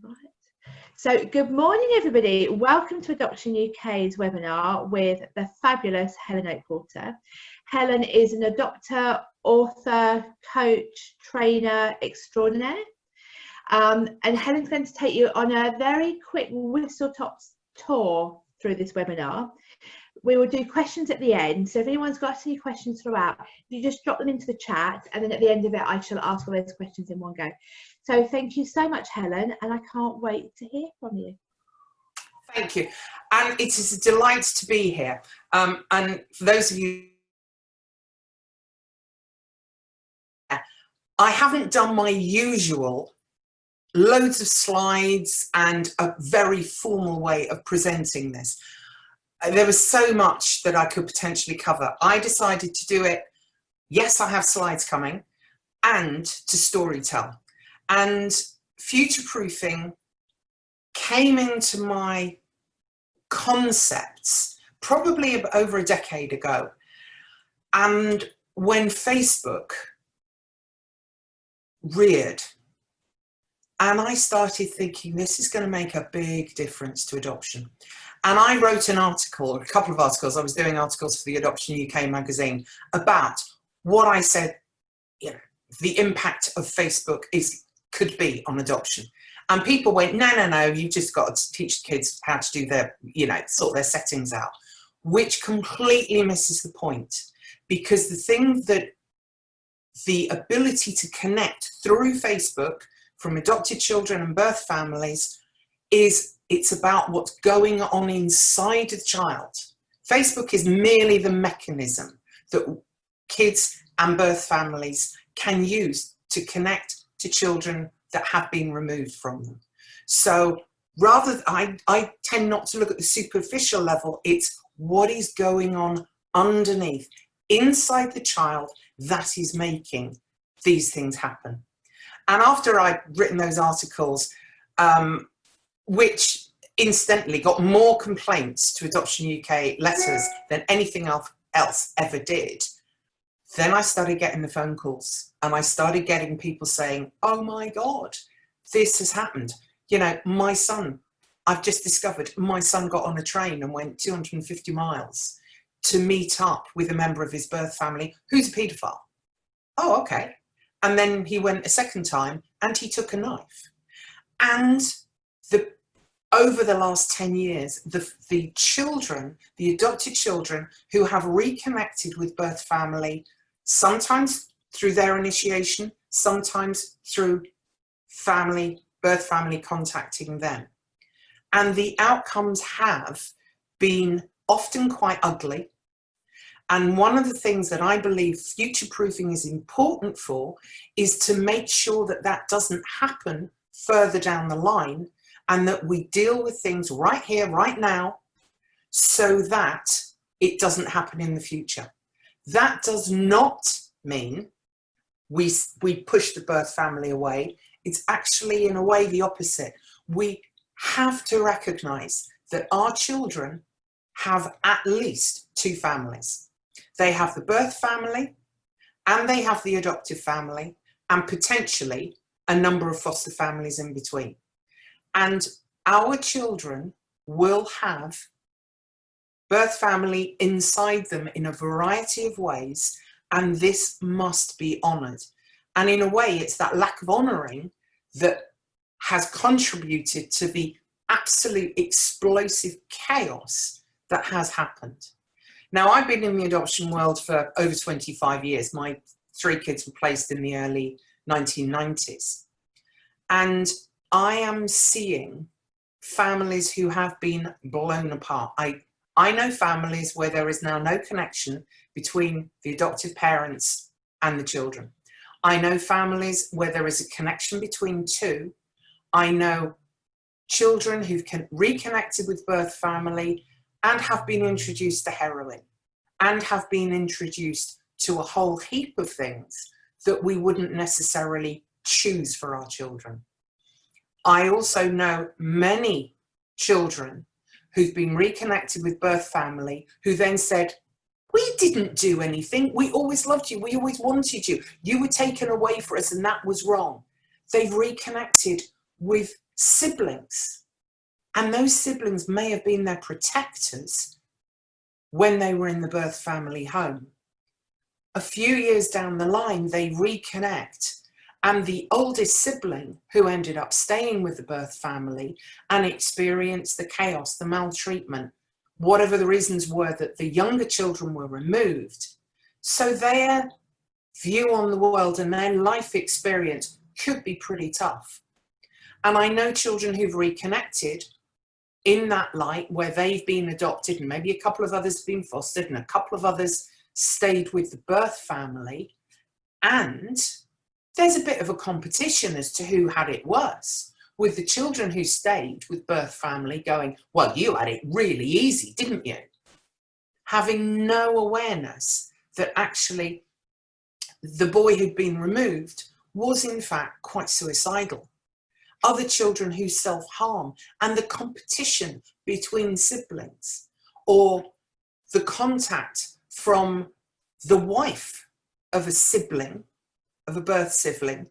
Right. So good morning, everybody. Welcome to Adoption UK's webinar with the fabulous Helen Oakwater. Helen is an adopter, author, coach, trainer extraordinaire. And Helen's going to take you on a very quick whistle-top tour through this webinar. We will do questions at the end, so if anyone's got any questions throughout, you just drop them into the chat, and then at the end of it I shall ask all those questions in one go. So thank you so much, Helen, and I can't wait to hear from you. Thank you, and it is a delight to be here. And for those of you, I haven't done my usual loads of slides and a very formal way of presenting this. There was so much that I could potentially cover. I decided to do it, yes, I have slides coming, and to storytell. And future-proofing came into my concepts probably over a decade ago. And when Facebook reared, and I started thinking, this is going to make a big difference to adoption. And I wrote an article, a couple of articles, I was doing articles for the Adoption UK magazine about what I said, you know, the impact of Facebook could be on adoption. And people went, no, no, no, you've just got to teach the kids how to do their, you know, sort their settings out, which completely misses the point. Because the thing that the ability to connect through Facebook from adopted children and birth families it's about what's going on inside the child. Facebook is merely the mechanism that kids and birth families can use to connect to children that have been removed from them. So rather, I tend not to look at the superficial level, it's what is going on underneath, inside the child, that is making these things happen. And after I'd written those articles, which incidentally got more complaints to Adoption UK letters than anything else ever did, then I started getting the phone calls and I started getting people saying, oh my God, this has happened. You know, my son, I've just discovered my son got on a train and went 250 miles to meet up with a member of his birth family who's a paedophile. Oh, okay. And then he went a second time and he took a knife. And over the last 10 years, the children, the adopted children who have reconnected with birth family, sometimes through their initiation, sometimes through birth family contacting them. And the outcomes have been often quite ugly. And one of the things that I believe future-proofing is important for is to make sure that that doesn't happen further down the line, and that we deal with things right here, right now, so that it doesn't happen in the future. That does not mean we push the birth family away. It's actually, in a way, the opposite. We have to recognise that our children have at least two families. They have the birth family, and they have the adoptive family, and potentially a number of foster families in between. And our children will have birth family inside them in a variety of ways, and this must be honoured. And in a way, it's that lack of honouring that has contributed to the absolute explosive chaos that has happened. Now, I've been in the adoption world for over 25 years. My 3 kids were placed in the early 1990s. And I am seeing families who have been blown apart. I know families where there is now no connection between the adoptive parents and the children. I know families where there is a connection between two. I know children who've reconnected with birth family and have been introduced to heroin and have been introduced to a whole heap of things that we wouldn't necessarily choose for our children. I also know many children who've been reconnected with birth family who then said, we didn't do anything, we always loved you, we always wanted you, you were taken away from us and that was wrong. They've reconnected with siblings. And those siblings may have been their protectors when they were in the birth family home. A few years down the line, they reconnect, and the oldest sibling, who ended up staying with the birth family and experienced the chaos, the maltreatment, whatever the reasons were that the younger children were removed. So their view on the world and their life experience could be pretty tough. And I know children who've reconnected in that light, where they've been adopted and maybe a couple of others have been fostered and a couple of others stayed with the birth family, and there's a bit of a competition as to who had it worse, with the children who stayed with birth family going, well, you had it really easy, didn't you? Having no awareness that actually the boy who'd been removed was in fact quite suicidal. Other children who self-harm, and the competition between siblings, or the contact from the wife of a sibling, of a birth sibling,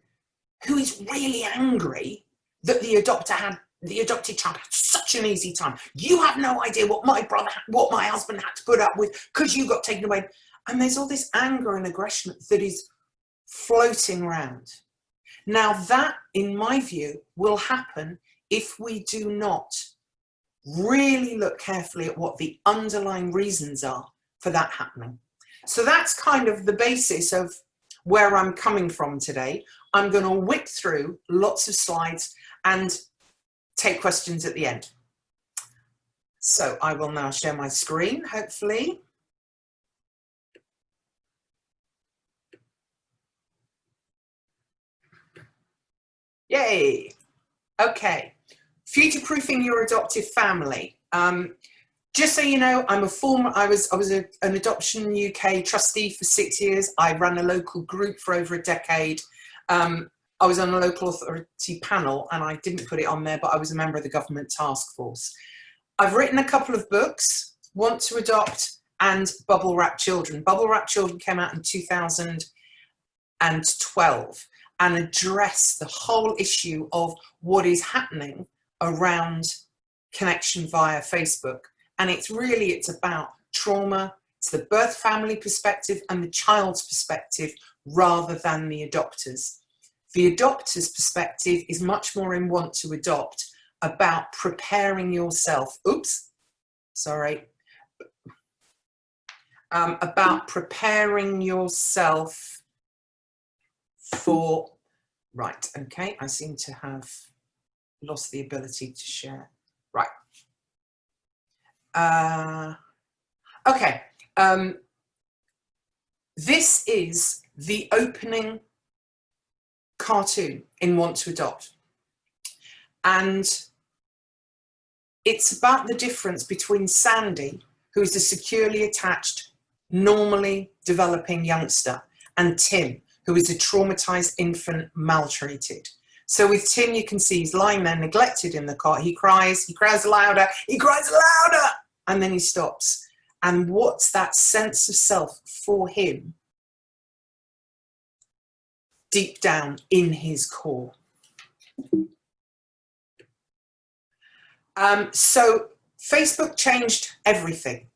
who is really angry that the adopted child had such an easy time. You have no idea what my husband had to put up with because you got taken away. And there's all this anger and aggression that is floating around. Now that, in my view, will happen if we do not really look carefully at what the underlying reasons are for that happening. So that's kind of the basis of where I'm coming from today. I'm going to whip through lots of slides and take questions at the end. So I will now share my screen, hopefully. Yay. Okay. Future-proofing your adoptive family. Just so you know, I was an Adoption UK trustee for 6 years. I ran a local group for over a decade. I was on a local authority panel, and I didn't put it on there, but I was a member of the government task force. I've written a couple of books, Want to Adopt and Bubble Wrap Children. Bubble Wrap Children came out in 2012 and addressed the whole issue of what is happening around connection via Facebook. And it's about trauma. It's the birth family perspective and the child's perspective rather than the adopters. The adopter's perspective is much more in Want to Adopt, about preparing yourself. About preparing yourself for, right, okay, I seem to have lost the ability to share. Right. Okay. This is the opening cartoon in Want to Adopt. And it's about the difference between Sandy, who is a securely attached, normally developing youngster, and Tim, who is a traumatized infant, maltreated. So with Tim, you can see he's lying there neglected in the cot. He cries louder, and then he stops. And what's that sense of self for him deep down in his core? So Facebook changed everything,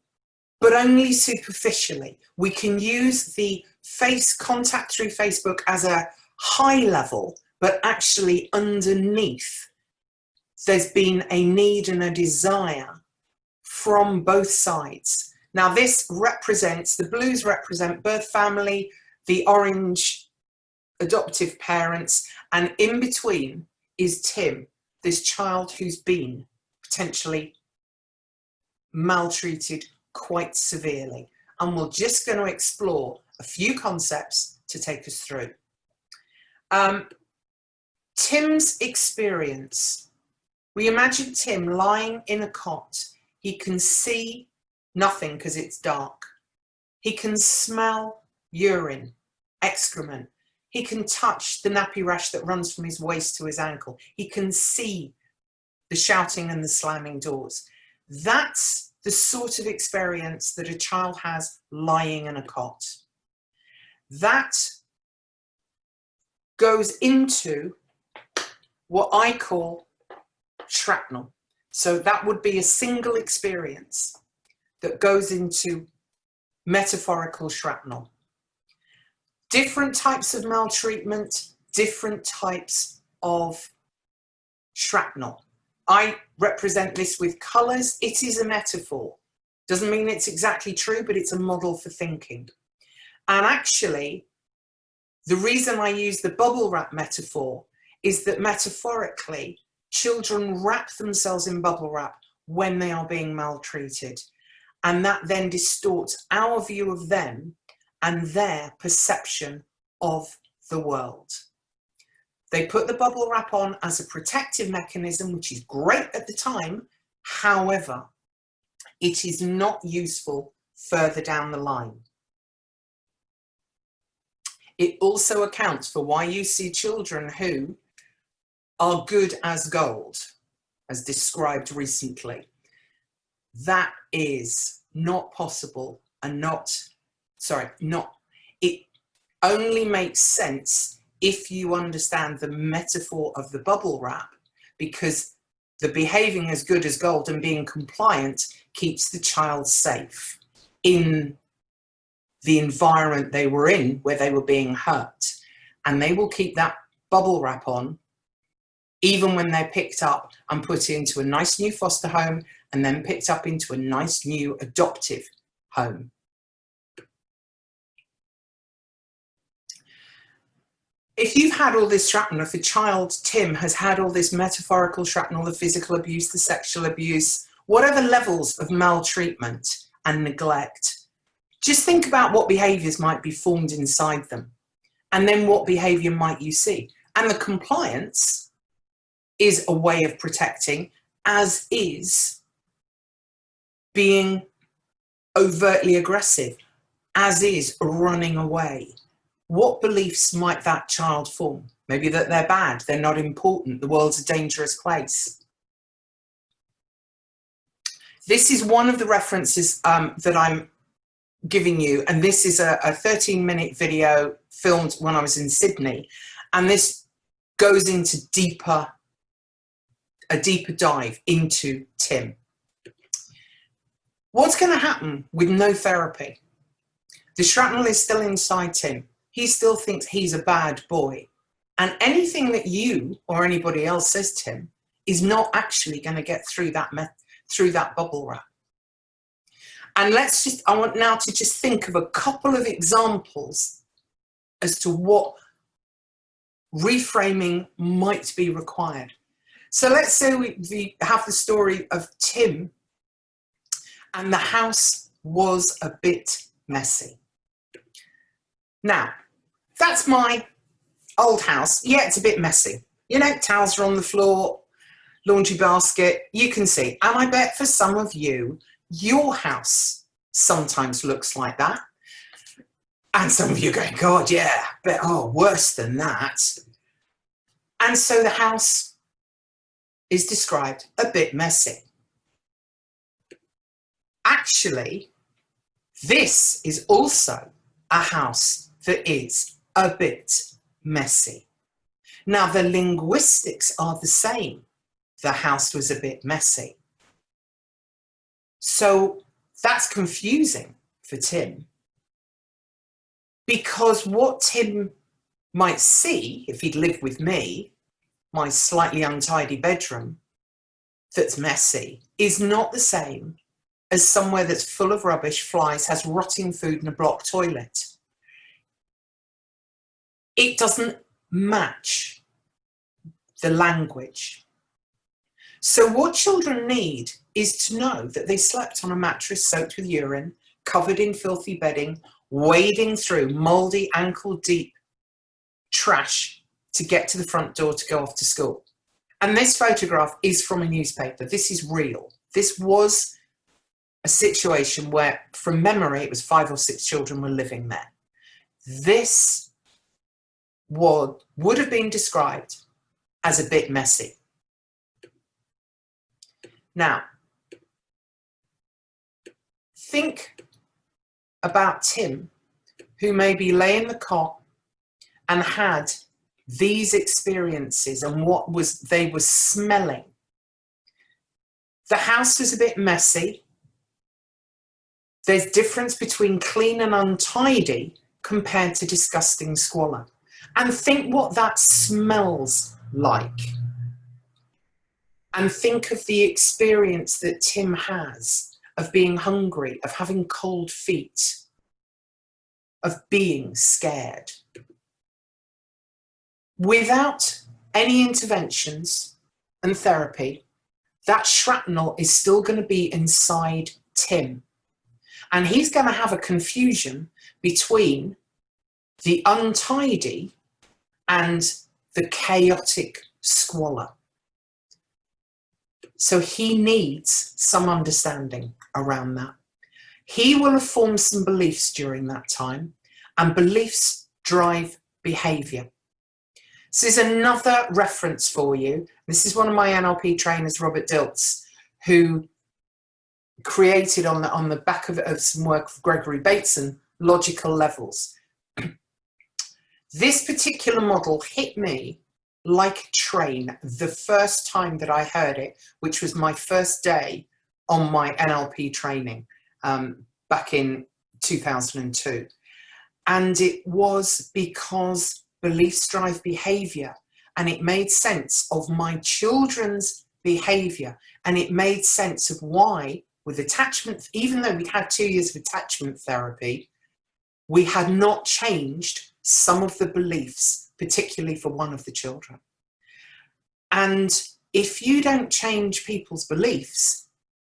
but only superficially. We can use the face contact through Facebook as a high level, but actually underneath, there's been a need and a desire from both sides. Now this represents, the blues represent birth family, the orange adoptive parents, and in between is Tim, this child who's been potentially maltreated quite severely. And we're just going to explore a few concepts to take us through. Tim's experience. We imagine Tim lying in a cot. He can see nothing because it's dark. He can smell urine, excrement. He can touch the nappy rash that runs from his waist to his ankle. He can see the shouting and the slamming doors. That's the sort of experience that a child has lying in a cot. That goes into what I call shrapnel. So that would be a single experience that goes into metaphorical shrapnel. Different types of maltreatment, different types of shrapnel. I represent this with colours. It is a metaphor. Doesn't mean it's exactly true, but it's a model for thinking. And actually, the reason I use the bubble wrap metaphor is that metaphorically, children wrap themselves in bubble wrap when they are being maltreated. And that then distorts our view of them and their perception of the world. They put the bubble wrap on as a protective mechanism, which is great at the time. However, it is not useful further down the line. It also accounts for why you see children who are good as gold, as described recently. That is not possible and it only makes sense if you understand the metaphor of the bubble wrap, because the behaving as good as gold and being compliant keeps the child safe in the environment they were in where they were being hurt. And they will keep that bubble wrap on even when they're picked up and put into a nice new foster home and then picked up into a nice new adoptive home. If you've had all this shrapnel, if a child, Tim, has had all this metaphorical shrapnel, the physical abuse, the sexual abuse, whatever levels of maltreatment and neglect, just think about what behaviours might be formed inside them. And then what behaviour might you see? And the compliance is a way of protecting, as is being overtly aggressive, as is running away. What beliefs might that child form? Maybe that they're bad, they're not important, the world's a dangerous place. This is one of the references that I'm giving you, and this is a 13-minute video filmed when I was in Sydney, and this goes into a deeper dive into Tim. What's going to happen with no therapy? The shrapnel is still inside Tim. He still thinks he's a bad boy. And anything that you or anybody else says to him is not actually going to get through that bubble wrap. And I want now to just think of a couple of examples as to what reframing might be required. So let's say we have the story of Tim and the house was a bit messy. Now, that's my old house. Yeah, it's a bit messy. You know, towels are on the floor, laundry basket, you can see. And I bet for some of you, your house sometimes looks like that. And some of you are going, God, yeah, but worse than that. And so the house is described a bit messy. Actually, this is also a house that is a bit messy. Now, the linguistics are the same. The house was a bit messy. So that's confusing for Tim, because what Tim might see if he'd lived with me, my slightly untidy bedroom that's messy, is not the same as somewhere that's full of rubbish, flies, has rotting food and a blocked toilet. It doesn't match the language. So what children need is to know that they slept on a mattress soaked with urine, covered in filthy bedding, wading through mouldy, ankle-deep trash to get to the front door to go off to school. And this photograph is from a newspaper. This is real. This was a situation where, from memory, it was 5 or 6 children were living there. This would have been described as a bit messy. Now, think about Tim, who maybe lay in the cot and had these experiences and what they were smelling The house is a bit messy. There's difference between clean and untidy compared to disgusting squalor. And think what that smells like. And think of the experience that Tim has of being hungry, of having cold feet, of being scared. Without any interventions and therapy, that shrapnel is still going to be inside Tim. And he's going to have a confusion between the untidy and the chaotic squalor. So he needs some understanding around that. He will have formed some beliefs during that time, and beliefs drive behaviour. So there's another reference for you. This is one of my NLP trainers, Robert Dilts, who created on the back of some work of Gregory Bateson, logical levels. This particular model hit me like a train the first time that I heard it, which was my first day on my NLP training back in 2002. And it was because beliefs drive behaviour, and it made sense of my children's behaviour, and it made sense of why, with attachment, even though we'd had 2 years of attachment therapy, we had not changed some of the beliefs, particularly for one of the children. And if you don't change people's beliefs,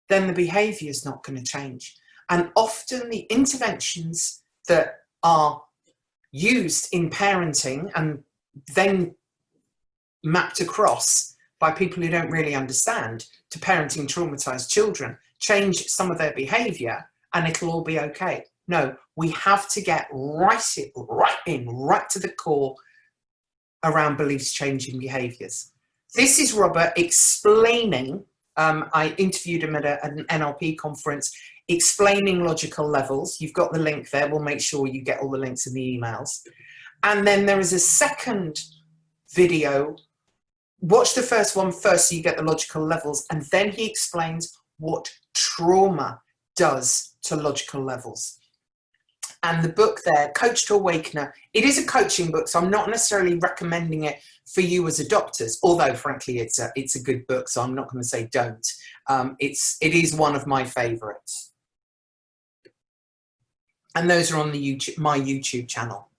then the behaviour is not going to change. And often the interventions that are used in parenting and then mapped across by people who don't really understand to parenting traumatized children change some of their behaviour and it'll all be okay. No, we have to get right to the core around beliefs changing behaviours. This is Robert explaining, I interviewed him at an NLP conference, explaining logical levels. You've got the link there. We'll make sure you get all the links in the emails. And then there is a second video. Watch the first one first so you get the logical levels, and then he explains what trauma does to logical levels. And the book there, Coach to Awakener, it is a coaching book, so I'm not necessarily recommending it for you as adopters, although frankly it's a good book, so I'm not going to say don't. It is one of my favourites. And those are on the my YouTube channel.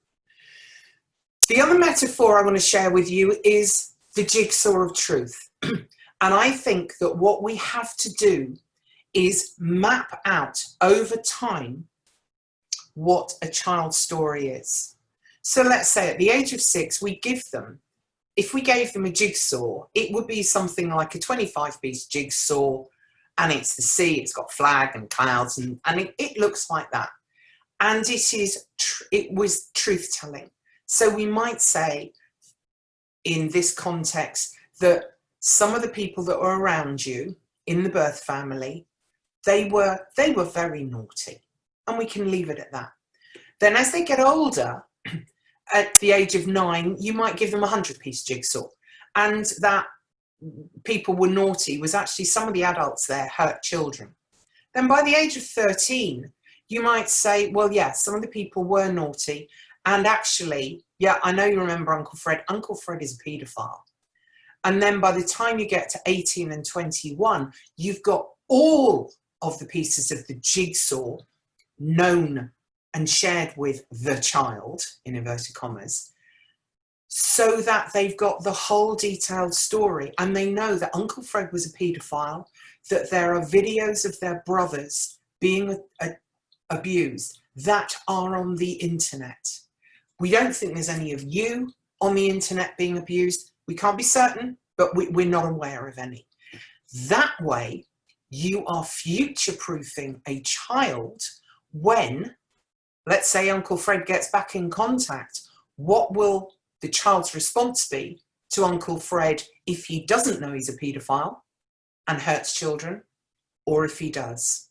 The other metaphor I want to share with you is the jigsaw of truth. And I think that what we have to do is map out over time what a child's story is. So let's say at the age of 6, we give them, if we gave them a jigsaw, it would be something like a 25-piece jigsaw, and it's the sea, it's got flag and clouds, and it looks like that. And it was truth-telling. So we might say, in this context, that some of the people that were around you in the birth family, they were very naughty. And we can leave it at that. Then as they get older, at the age of 9, you might give them a 100-piece jigsaw. And that people were naughty was actually some of the adults there hurt children. Then by the age of 13, you might say, well, yeah, some of the people were naughty. And actually, yeah, I know you remember Uncle Fred. Uncle Fred is a paedophile. And then by the time you get to 18 and 21, you've got all of the pieces of the jigsaw known and shared with the child, in inverted commas, so that they've got the whole detailed story, and they know that Uncle Fred was a paedophile, that there are videos of their brothers being abused that are on the internet. We don't think there's any of you on the internet being abused. We can't be certain, but we're not aware of any. That way, you are future-proofing a child when, let's say Uncle Fred gets back in contact. What will the child's response be to Uncle Fred if he doesn't know he's a paedophile and hurts children, or if he does?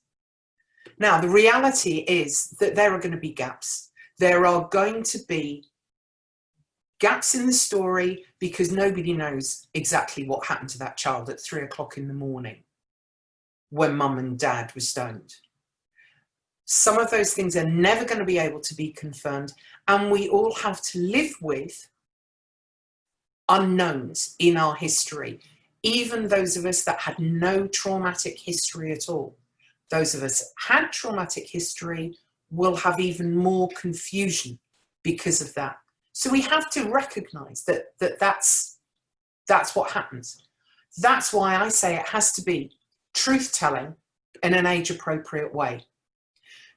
Now, the reality is that there are going to be gaps. There are going to be gaps in the story because nobody knows exactly what happened to that child at 3 o'clock in the morning. when mum and dad were stoned. Some of those things are never going to be able to be confirmed, and we all have to live with unknowns in our history. Even those of us that had no traumatic history at all. Those of us had traumatic history will have even more confusion because of that. So we have to recognize that's what happens. That's why I say it has to be truth-telling in an age-appropriate way.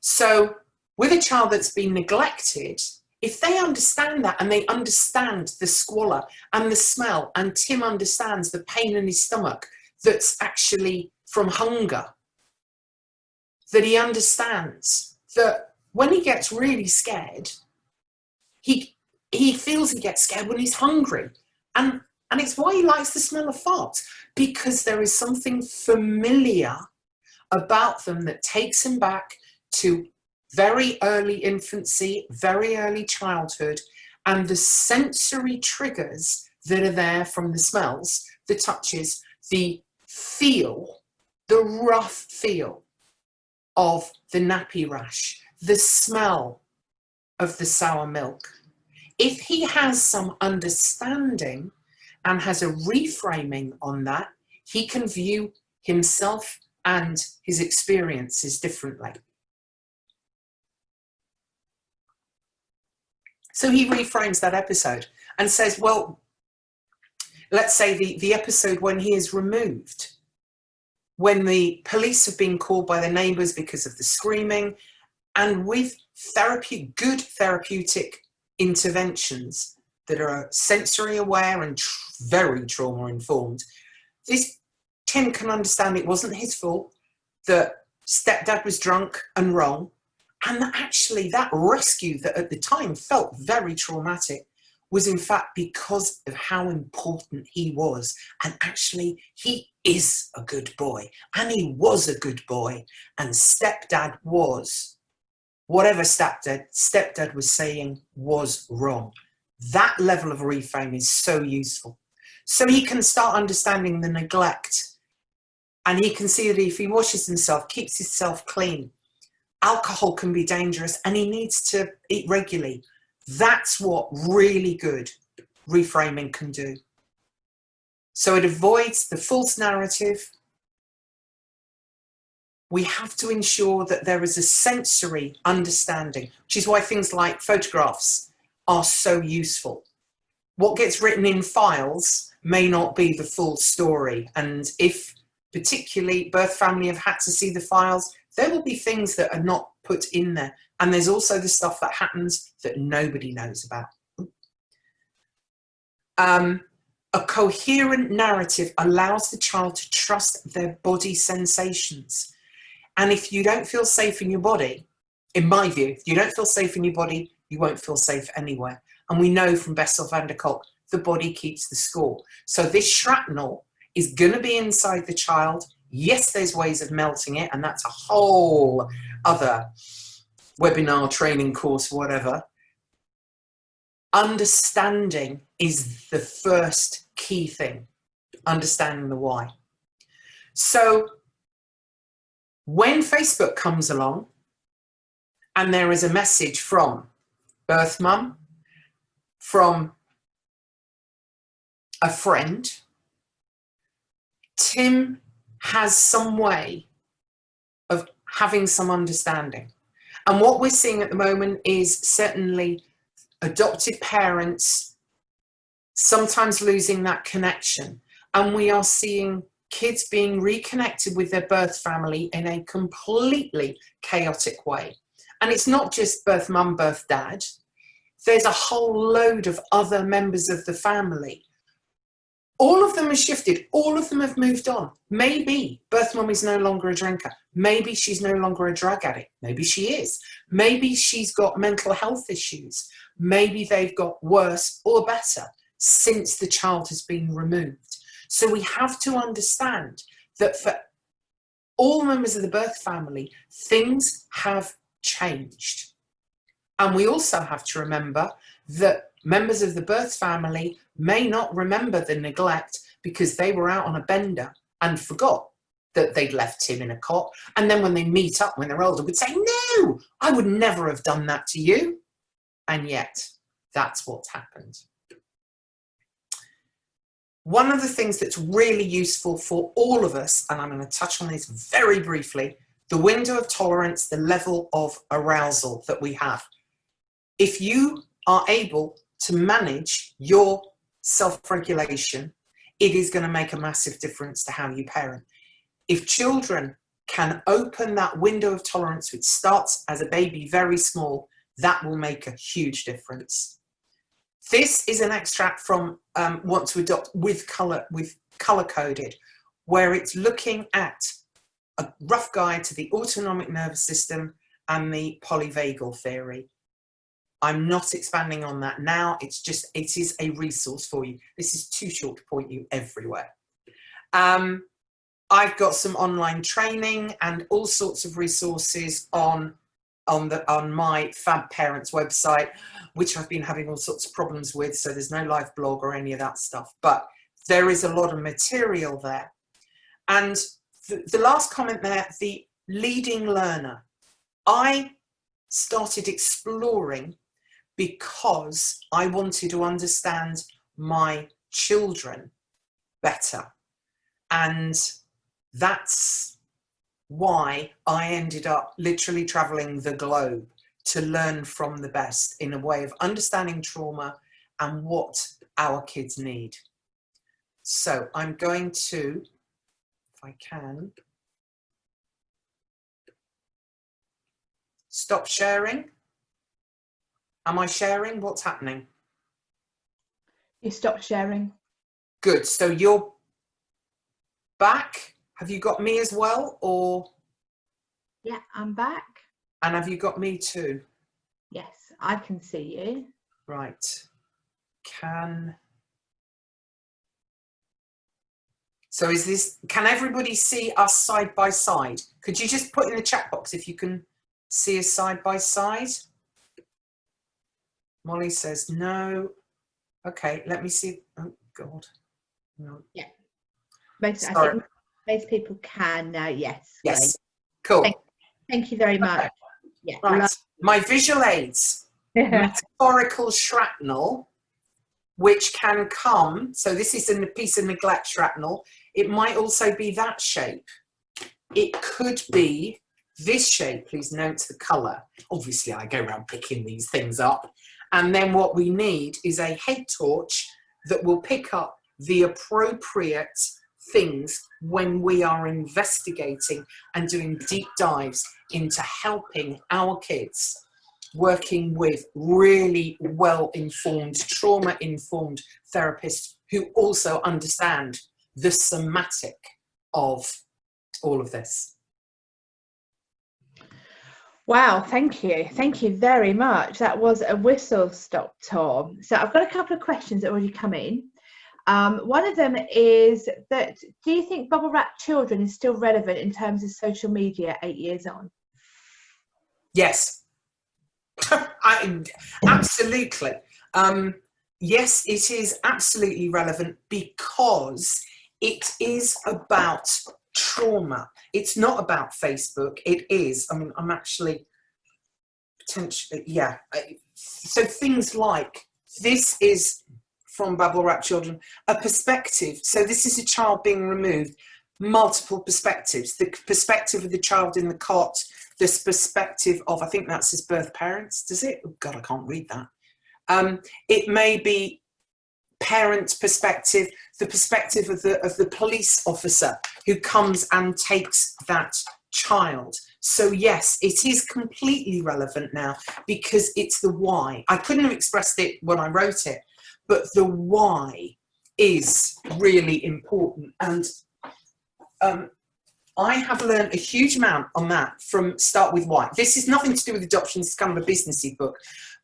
So with a child that's been neglected, if they understand that and they understand the squalor and the smell, and Tim understands the pain in his stomach that's actually from hunger, that he understands that when he gets really scared, he feels he gets scared when he's hungry. And it's why he likes the smell of farts, because there is something familiar about them that takes him back to very early infancy, very early childhood, and the sensory triggers that are there from the smells, the touches, the feel, the rough feel of the nappy rash, the smell of the sour milk. If he has some understanding and has a reframing on that, he can view himself and his experiences differently. So he reframes that episode and says, well, let's say the episode when he is removed, when the police have been called by the neighbours because of the screaming, and with good therapeutic interventions that are sensory aware and very trauma informed, this Tim can understand it wasn't his fault, that stepdad was drunk and wrong, and that actually that rescue that at the time felt very traumatic was in fact because of how important he was. And actually he is a good boy, and he was a good boy, and stepdad was, whatever stepdad was saying was wrong. That level of reframe is so useful. So he can start understanding the neglect, and he can see that if he washes himself, keeps himself clean, alcohol can be dangerous, and he needs to eat regularly. That's what really good reframing can do. So it avoids the false narrative. We have to ensure that there is a sensory understanding, which is why things like photographs are so useful. What gets written in files may not be the full story. And if particularly birth family have had to see the files, there will be things that are not put in there. And there's also the stuff that happens that nobody knows about. A coherent narrative allows the child to trust their body sensations. And if you don't feel safe in your body, in my view, if you don't feel safe in your body, you won't feel safe anywhere. And we know from Bessel van der Kolk, the body keeps the score. So this shrapnel is going to be inside the child. Yes, there's ways of melting it, and that's a whole other webinar, training course, whatever. Understanding is the first key thing, understanding the why. So when Facebook comes along and there is a message from birth mum, from a friend, Tim has some way of having some understanding. And what we're seeing at the moment is certainly adoptive parents sometimes losing that connection. And we are seeing kids being reconnected with their birth family in a completely chaotic way. And it's not just birth mum, birth dad. There's a whole load of other members of the family. All of them have shifted. All of them have moved on. Maybe birth mum is no longer a drinker. Maybe she's no longer a drug addict. Maybe she is. Maybe she's got mental health issues. Maybe they've got worse or better since the child has been removed. So we have to understand that for all members of the birth family, things have changed. And we also have to remember that members of the birth family may not remember the neglect because they were out on a bender and forgot. that they'd left him in a cot. And then when they meet up when they're older, would say, no, I would never have done that to you. And yet that's what's happened. One of the things that's really useful for all of us, and I'm going to touch on this very briefly, the window of tolerance, the level of arousal that we have. If you are able to manage your self-regulation, it is going to make a massive difference to how you parent. If children can open that window of tolerance, which starts as a baby very small, that will make a huge difference. This is an extract from Want to Adopt with color coded, where it's looking at a rough guide to the autonomic nervous system and the polyvagal theory. I'm not expanding on that now. It is a resource for you. This is too short to point you everywhere. I've got some online training and all sorts of resources on my Fab Parents website, which I've been having all sorts of problems with. So there's no live blog or any of that stuff, but there is a lot of material there. And the last comment there, the leading learner. I started exploring because I wanted to understand my children better. And that's why I ended up literally traveling the globe to learn from the best in a way of understanding trauma and what our kids need. So I'm going to, if I can, stop sharing. Am I sharing? What's happening? You stopped sharing. Good. So you're back. Have you got me as well, or? Yeah, I'm back. And have you got me too? Yes, I can see you. Right. So is this, can everybody see us side by side? Could you just put in the chat box if you can see us side by side? Molly says no. Okay, let me see. Oh God. No. Yeah. I think most people can now, yes. Yes. Great. Cool. Thank you very much. Okay. Yeah. Right. My visual aids. Metaphorical shrapnel, which can come, so this is a piece of neglect shrapnel. It might also be that shape. It could be this shape. Please note the colour. Obviously, I go around picking these things up. And then what we need is a head torch that will pick up the appropriate things when we are investigating and doing deep dives into helping our kids, working with really well-informed, trauma-informed therapists who also understand the somatic of all of this. Wow, thank you. Thank you very much. That was a whistle-stop tour. So I've got a couple of questions that already come in. One of them is that, do you think bubble wrap children is still relevant in terms of social media 8 years on? Yes, absolutely. Yes, it is absolutely relevant because it is about trauma. It's not about Facebook. It is. I mean, I'm actually potentially, yeah. So things like this is from Bubble Wrap Children, a perspective. So this is a child being removed, multiple perspectives. The perspective of the child in the cot, this perspective of, I think that's his birth parents, does it? Oh God, I can't read that. It may be parent perspective, the perspective of the police officer who comes and takes that child. So yes, it is completely relevant now because it's the why. I couldn't have expressed it when I wrote it, but the why is really important. And I have learned a huge amount on that from Start With Why. This is nothing to do with adoption, it's kind of a businessy book.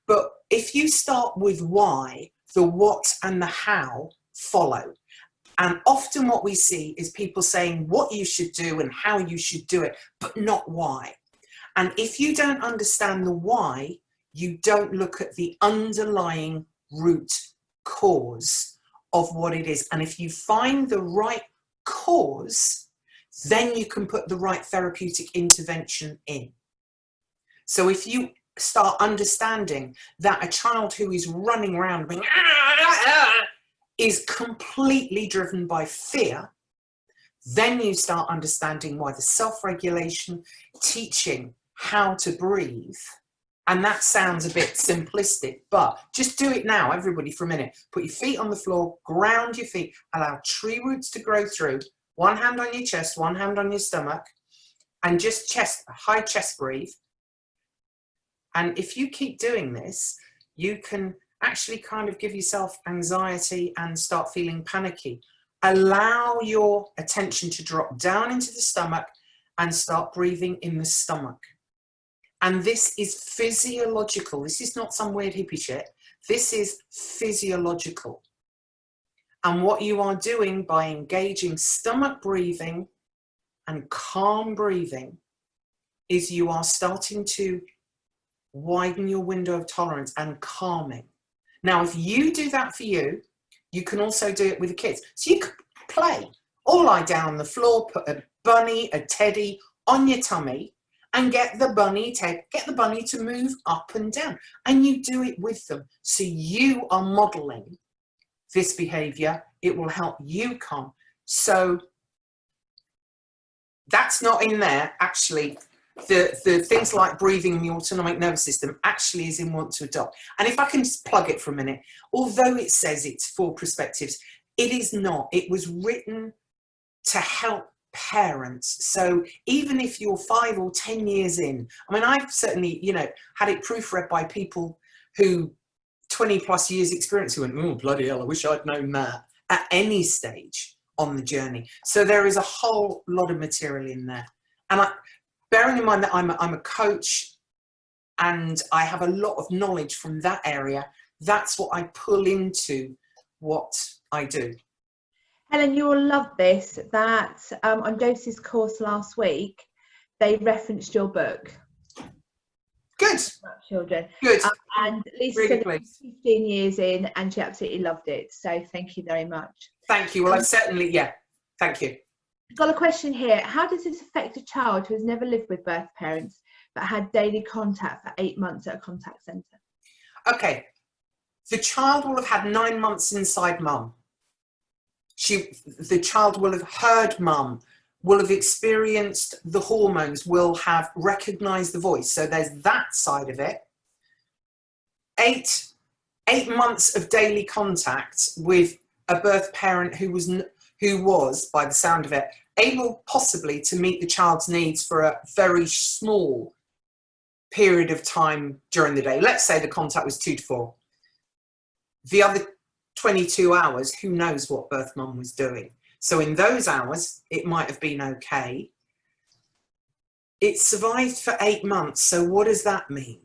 But if you start with why, the what and the how follow. And often what we see is people saying what you should do and how you should do it, but not why. And if you don't understand the why, you don't look at the underlying root cause of what it is. And if you find the right cause, then you can put the right therapeutic intervention in. So if you start understanding that a child who is running around being is completely driven by fear, then you start understanding why the self-regulation, teaching how to breathe, and that sounds a bit simplistic, but just do it now, everybody, for a minute. Put your feet on the floor, ground your feet, allow tree roots to grow through, one hand on your chest, one hand on your stomach, and just high chest breathe. And if you keep doing this, you can actually kind of give yourself anxiety and start feeling panicky. Allow your attention to drop down into the stomach and start breathing in the stomach. And this is physiological. This is not some weird hippie shit. This is physiological. And what you are doing by engaging stomach breathing and calm breathing is you are starting to widen your window of tolerance and calming. Now, if you do that for you, you can also do it with the kids. So you could play or lie down on the floor, put a bunny, a teddy on your tummy, and get the bunny to move up and down. And you do it with them. So you are modeling this behavior. It will help you calm. So that's not in there, actually. The things like breathing and the autonomic nervous system actually is in Want to Adopt. And if I can just plug it for a minute, although it says it's for perspectives, it is not. It was written to help parents. So even if you're 5 or 10 years in, I mean, I've certainly, had it proofread by people who 20 plus years experience who went, oh, bloody hell, I wish I'd known that at any stage on the journey. So there is a whole lot of material in there. And bearing in mind that I'm a coach and I have a lot of knowledge from that area, that's what I pull into what I do. Helen, you will love this, that on Doses course last week, they referenced your book. Good. About children. Good. And Lisa really said 15 years in and she absolutely loved it. So thank you very much. Thank you. Well, I've certainly, thank you. I've got a question here. How does this affect a child who has never lived with birth parents but had daily contact for 8 months at a contact centre? Okay. The child will have had 9 months inside mum. The child will have heard mum, will have experienced the hormones, will have recognised the voice. So there's that side of it. 8 months of daily contact with a birth parent who was, by the sound of it, able possibly to meet the child's needs for a very small period of time during the day. Let's say the contact was 2 to 4. The other 22 hours, who knows what birth mum was doing. So in those hours, it might have been okay. It survived for 8 months. So what does that mean?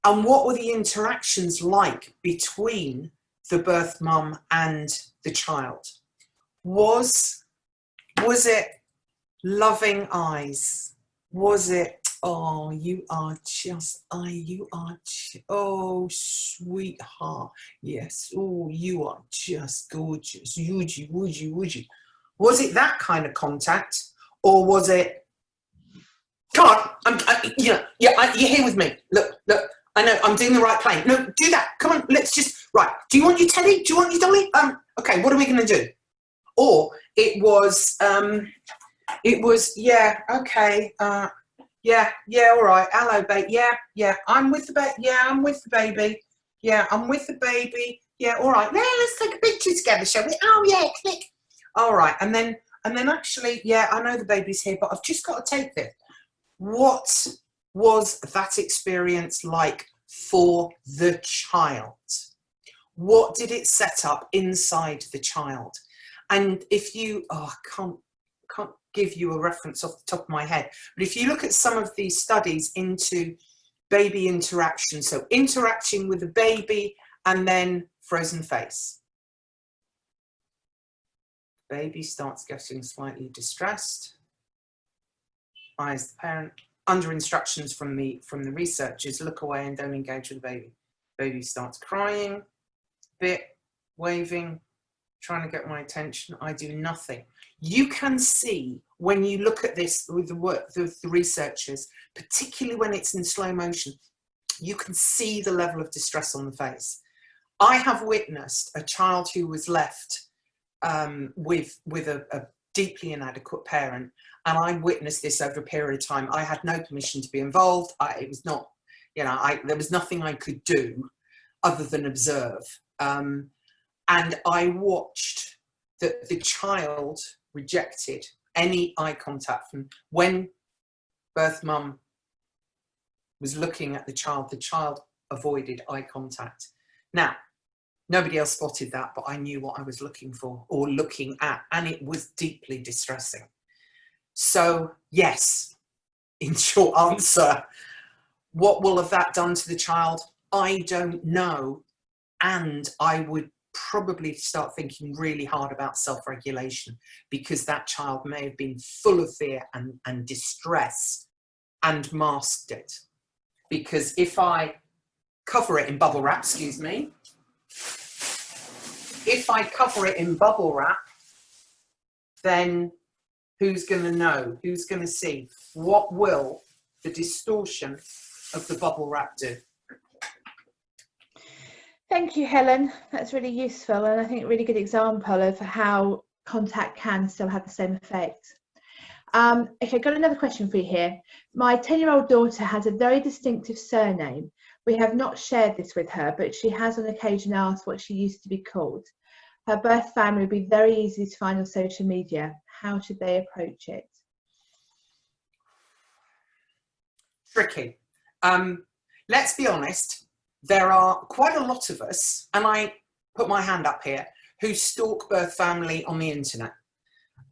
And what were the interactions like between the birth mum and the child? Was it loving eyes? Was it, oh, oh, sweetheart, yes, oh, you are just gorgeous, would you? Was it that kind of contact? Or was it, come on, you're here with me, look, I know, I'm doing the right plane, no, do that, come on, let's just, right, do you want your teddy, do you want your dolly, okay, what are we going to do? Or it was, yeah, okay, yeah, all right, hello, babe, yeah, I'm with the baby, I'm with the baby, yeah, all right, now let's take a picture together, shall we? Oh, yeah, click. All right, and then actually, yeah, I know the baby's here, but I've just got to take this. What was that experience like for the child? What did it set up inside the child? And if you, I can't give you a reference off the top of my head, but if you look at some of these studies into baby interaction, so interacting with the baby and then frozen face. Baby starts getting slightly distressed. Eyes the parent, under instructions from the researchers, look away and don't engage with the baby. Baby starts crying, bit, waving, trying to get my attention. I do nothing. You can see when you look at this with the work, the researchers, particularly when it's in slow motion, you can see the level of distress on the face. I have witnessed a child who was left with a deeply inadequate parent, and I witnessed this over a period of time. I had no permission to be involved. It was not, you know, there was nothing I could do other than observe. And I watched that the child rejected any eye contact from when birth mum was looking at the child avoided eye contact. Now, nobody else spotted that, but I knew what I was looking for or looking at, and it was deeply distressing. So yes, in short answer, what will have that done to the child? I don't know. And I would probably start thinking really hard about self-regulation, because that child may have been full of fear and distress and masked it. Because if I cover it in bubble wrap, excuse me, if I cover it in bubble wrap, then who's going to know? Who's going to see? What will the distortion of the bubble wrap do? Thank you, Helen. That's really useful, and I think a really good example of how contact can still have the same effect. Okay, got another question for you here. My 10-year-old daughter has a very distinctive surname. We have not shared this with her, but she has on occasion asked what she used to be called. Her birth family would be very easy to find on social media. How should they approach it? Tricky. Let's be honest, there are quite a lot of us, and I put my hand up here, who stalk birth family on the internet.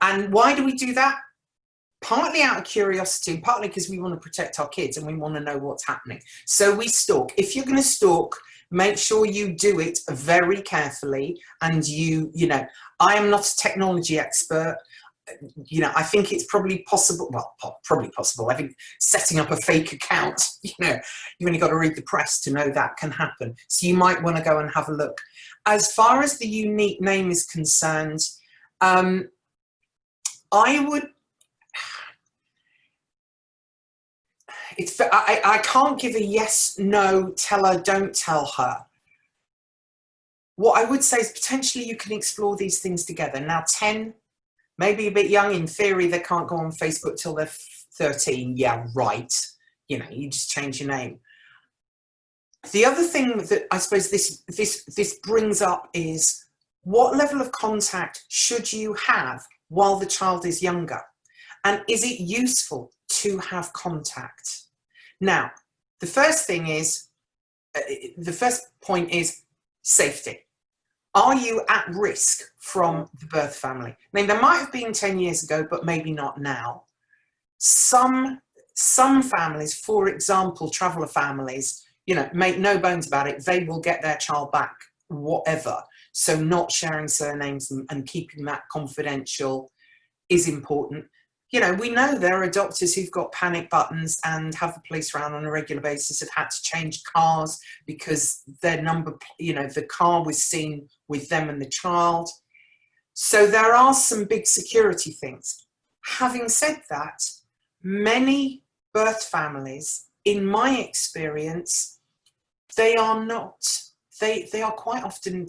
And why do we do that? Partly out of curiosity, partly because we want to protect our kids and we want to know what's happening. So we stalk. If you're going to stalk, make sure you do it very carefully. And you know, I am not a technology expert. You know, I think it's probably possible, well, probably possible. I think setting up a fake account, you know, you've only got to read the press to know that can happen. So you might want to go and have a look. As far as the unique name is concerned, I would, I can't give a yes, no, tell her, don't tell her. What I would say is potentially you can explore these things together. Now 10, maybe a bit young. In theory, they can't go on Facebook till they're 13. Yeah, right. You know, you just change your name. The other thing that I suppose this brings up is, what level of contact should you have while the child is younger? And is it useful to have contact? Now, the first thing is, the first point is safety. Are you at risk from the birth family? I mean, there might have been 10 years ago, but maybe not now. Some families, for example, traveller families, you know, make no bones about it, they will get their child back, whatever. So not sharing surnames and keeping that confidential is important. You know, we know there are adopters who've got panic buttons and have the police around on a regular basis, have had to change cars because their number, you know, the car was seen with them and the child. So there are some big security things. Having said that, many birth families, in my experience, they are not, they are quite often,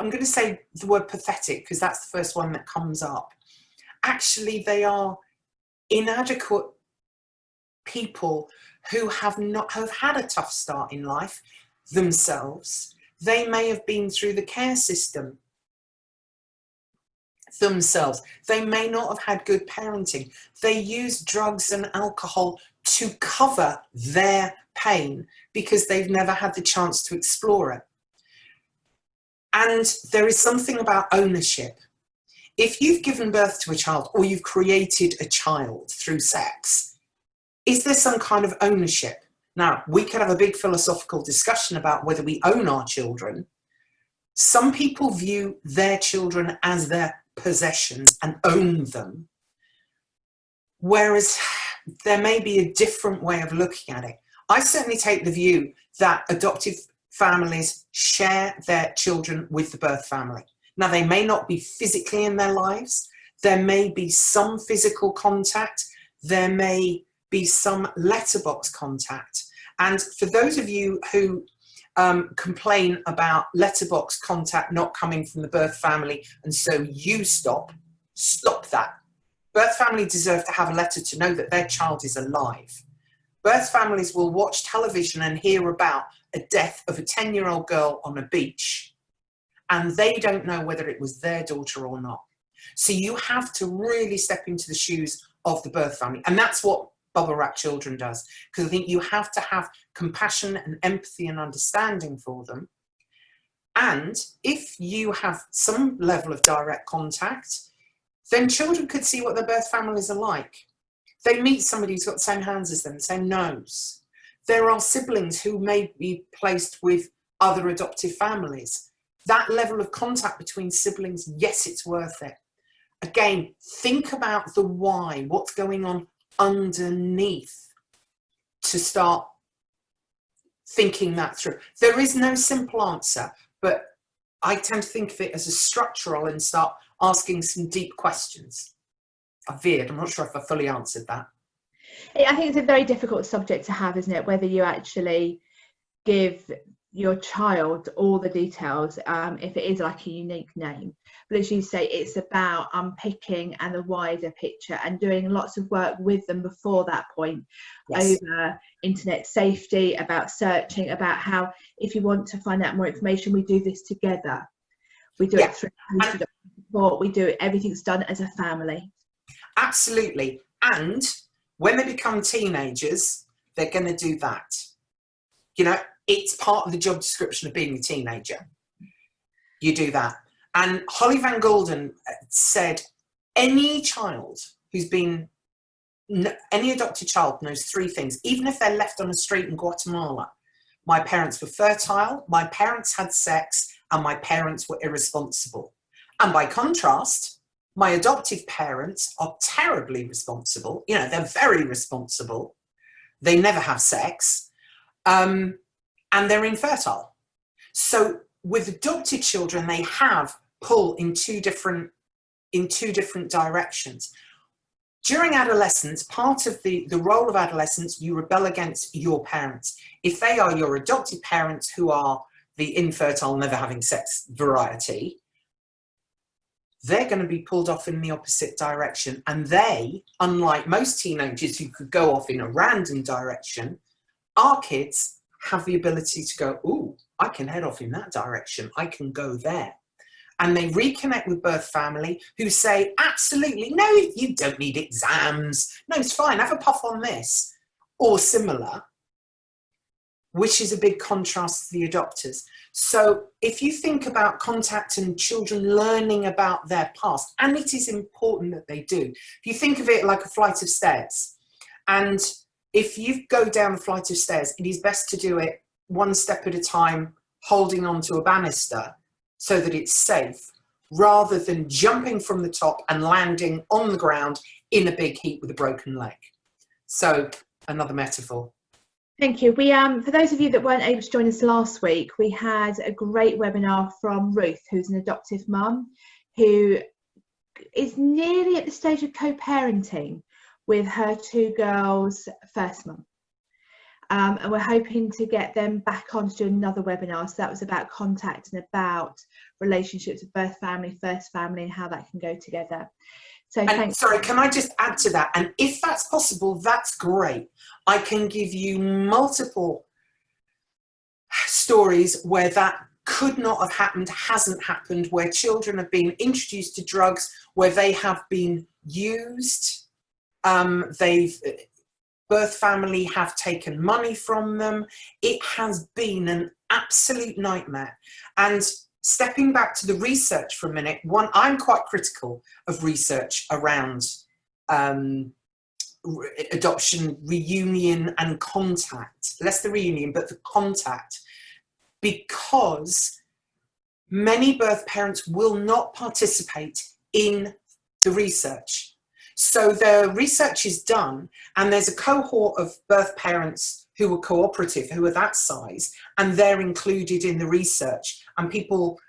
I'm going to say the word pathetic because that's the first one that comes up. Actually, they are inadequate people who have had a tough start in life themselves. They may have been through the care system themselves. They may not have had good parenting. They use drugs and alcohol to cover their pain because they've never had the chance to explore it. And there is something about ownership. If you've given birth to a child or you've created a child through sex, is there some kind of ownership? Now, we could have a big philosophical discussion about whether we own our children. Some people view their children as their possessions and own them, whereas there may be a different way of looking at it. I certainly take the view that adoptive families share their children with the birth family. Now, they may not be physically in their lives. There may be some physical contact. There may be some letterbox contact. And for those of you who complain about letterbox contact not coming from the birth family, and so you stop that. Birth family deserve to have a letter to know that their child is alive. Birth families will watch television and hear about a death of a 10-year-old girl on a beach, and they don't know whether it was their daughter or not. So you have to really step into the shoes of the birth family. And that's what Bubble Wrap Children does, because I think you have to have compassion and empathy and understanding for them. And if you have some level of direct contact, then children could see what their birth families are like. They meet somebody who's got the same hands as them, the same nose. There are siblings who may be placed with other adoptive families. That level of contact between siblings, yes, it's worth it. Again, think about the why, what's going on underneath, to start thinking that through. There is no simple answer, but I tend to think of it as a structural and start asking some deep questions. I veered. I'm not sure if I fully answered that. I think it's a very difficult subject to have, isn't it? Whether you actually give your child all the details, if it is like a unique name. But as you say, it's about unpicking and the wider picture and doing lots of work with them before that point. Yes. Over internet safety, about searching, about how, if you want to find out more information, we do this together. We do it through support, we do it, everything's done as a family. Absolutely. And when they become teenagers, they're going to do that. You know, it's part of the job description of being a teenager. You do that. And Holly Van Gulden said, any adopted child knows three things, even if they're left on a street in Guatemala. My parents were fertile, my parents had sex, and my parents were irresponsible. And by contrast, my adoptive parents are terribly responsible. You know, they're very responsible. They never have sex. And they're infertile. So with adopted children, they have pull in two different directions. During adolescence, part of the role of adolescence, you rebel against your parents. If they are your adopted parents who are the infertile, never having sex variety, they're going to be pulled off in the opposite direction. And they, unlike most teenagers who could go off in a random direction, our kids have the ability to go, ooh, I can head off in that direction. I can go there. And they reconnect with birth family who say, absolutely, no, you don't need exams. No, it's fine. Have a puff on this. Or similar, which is a big contrast to the adopters. So if you think about contact and children learning about their past, and it is important that they do. If you think of it like a flight of stairs, and if you go down a flight of stairs, it is best to do it one step at a time, holding onto a banister so that it's safe, rather than jumping from the top and landing on the ground in a big heap with a broken leg. So another metaphor. Thank you. We, for those of you that weren't able to join us last week, we had a great webinar from Ruth, who's an adoptive mum, who is nearly at the stage of co-parenting with her two girls' first month. And we're hoping to get them back on to do another webinar. So that was about contact and about relationships with birth family, first family, and how that can go together. So thanks. Sorry, can I just add to that? And if that's possible, that's great. I can give you multiple stories where that could not have happened, hasn't happened, where children have been introduced to drugs, where they have been used, birth family have taken money from them. It has been an absolute nightmare. And stepping back to the research for a minute, I'm quite critical of research around adoption, reunion and contact. Less the reunion, but the contact. Because many birth parents will not participate in the research. So the research is done, and there's a cohort of birth parents who are cooperative, who are that size, and they're included in the research. And people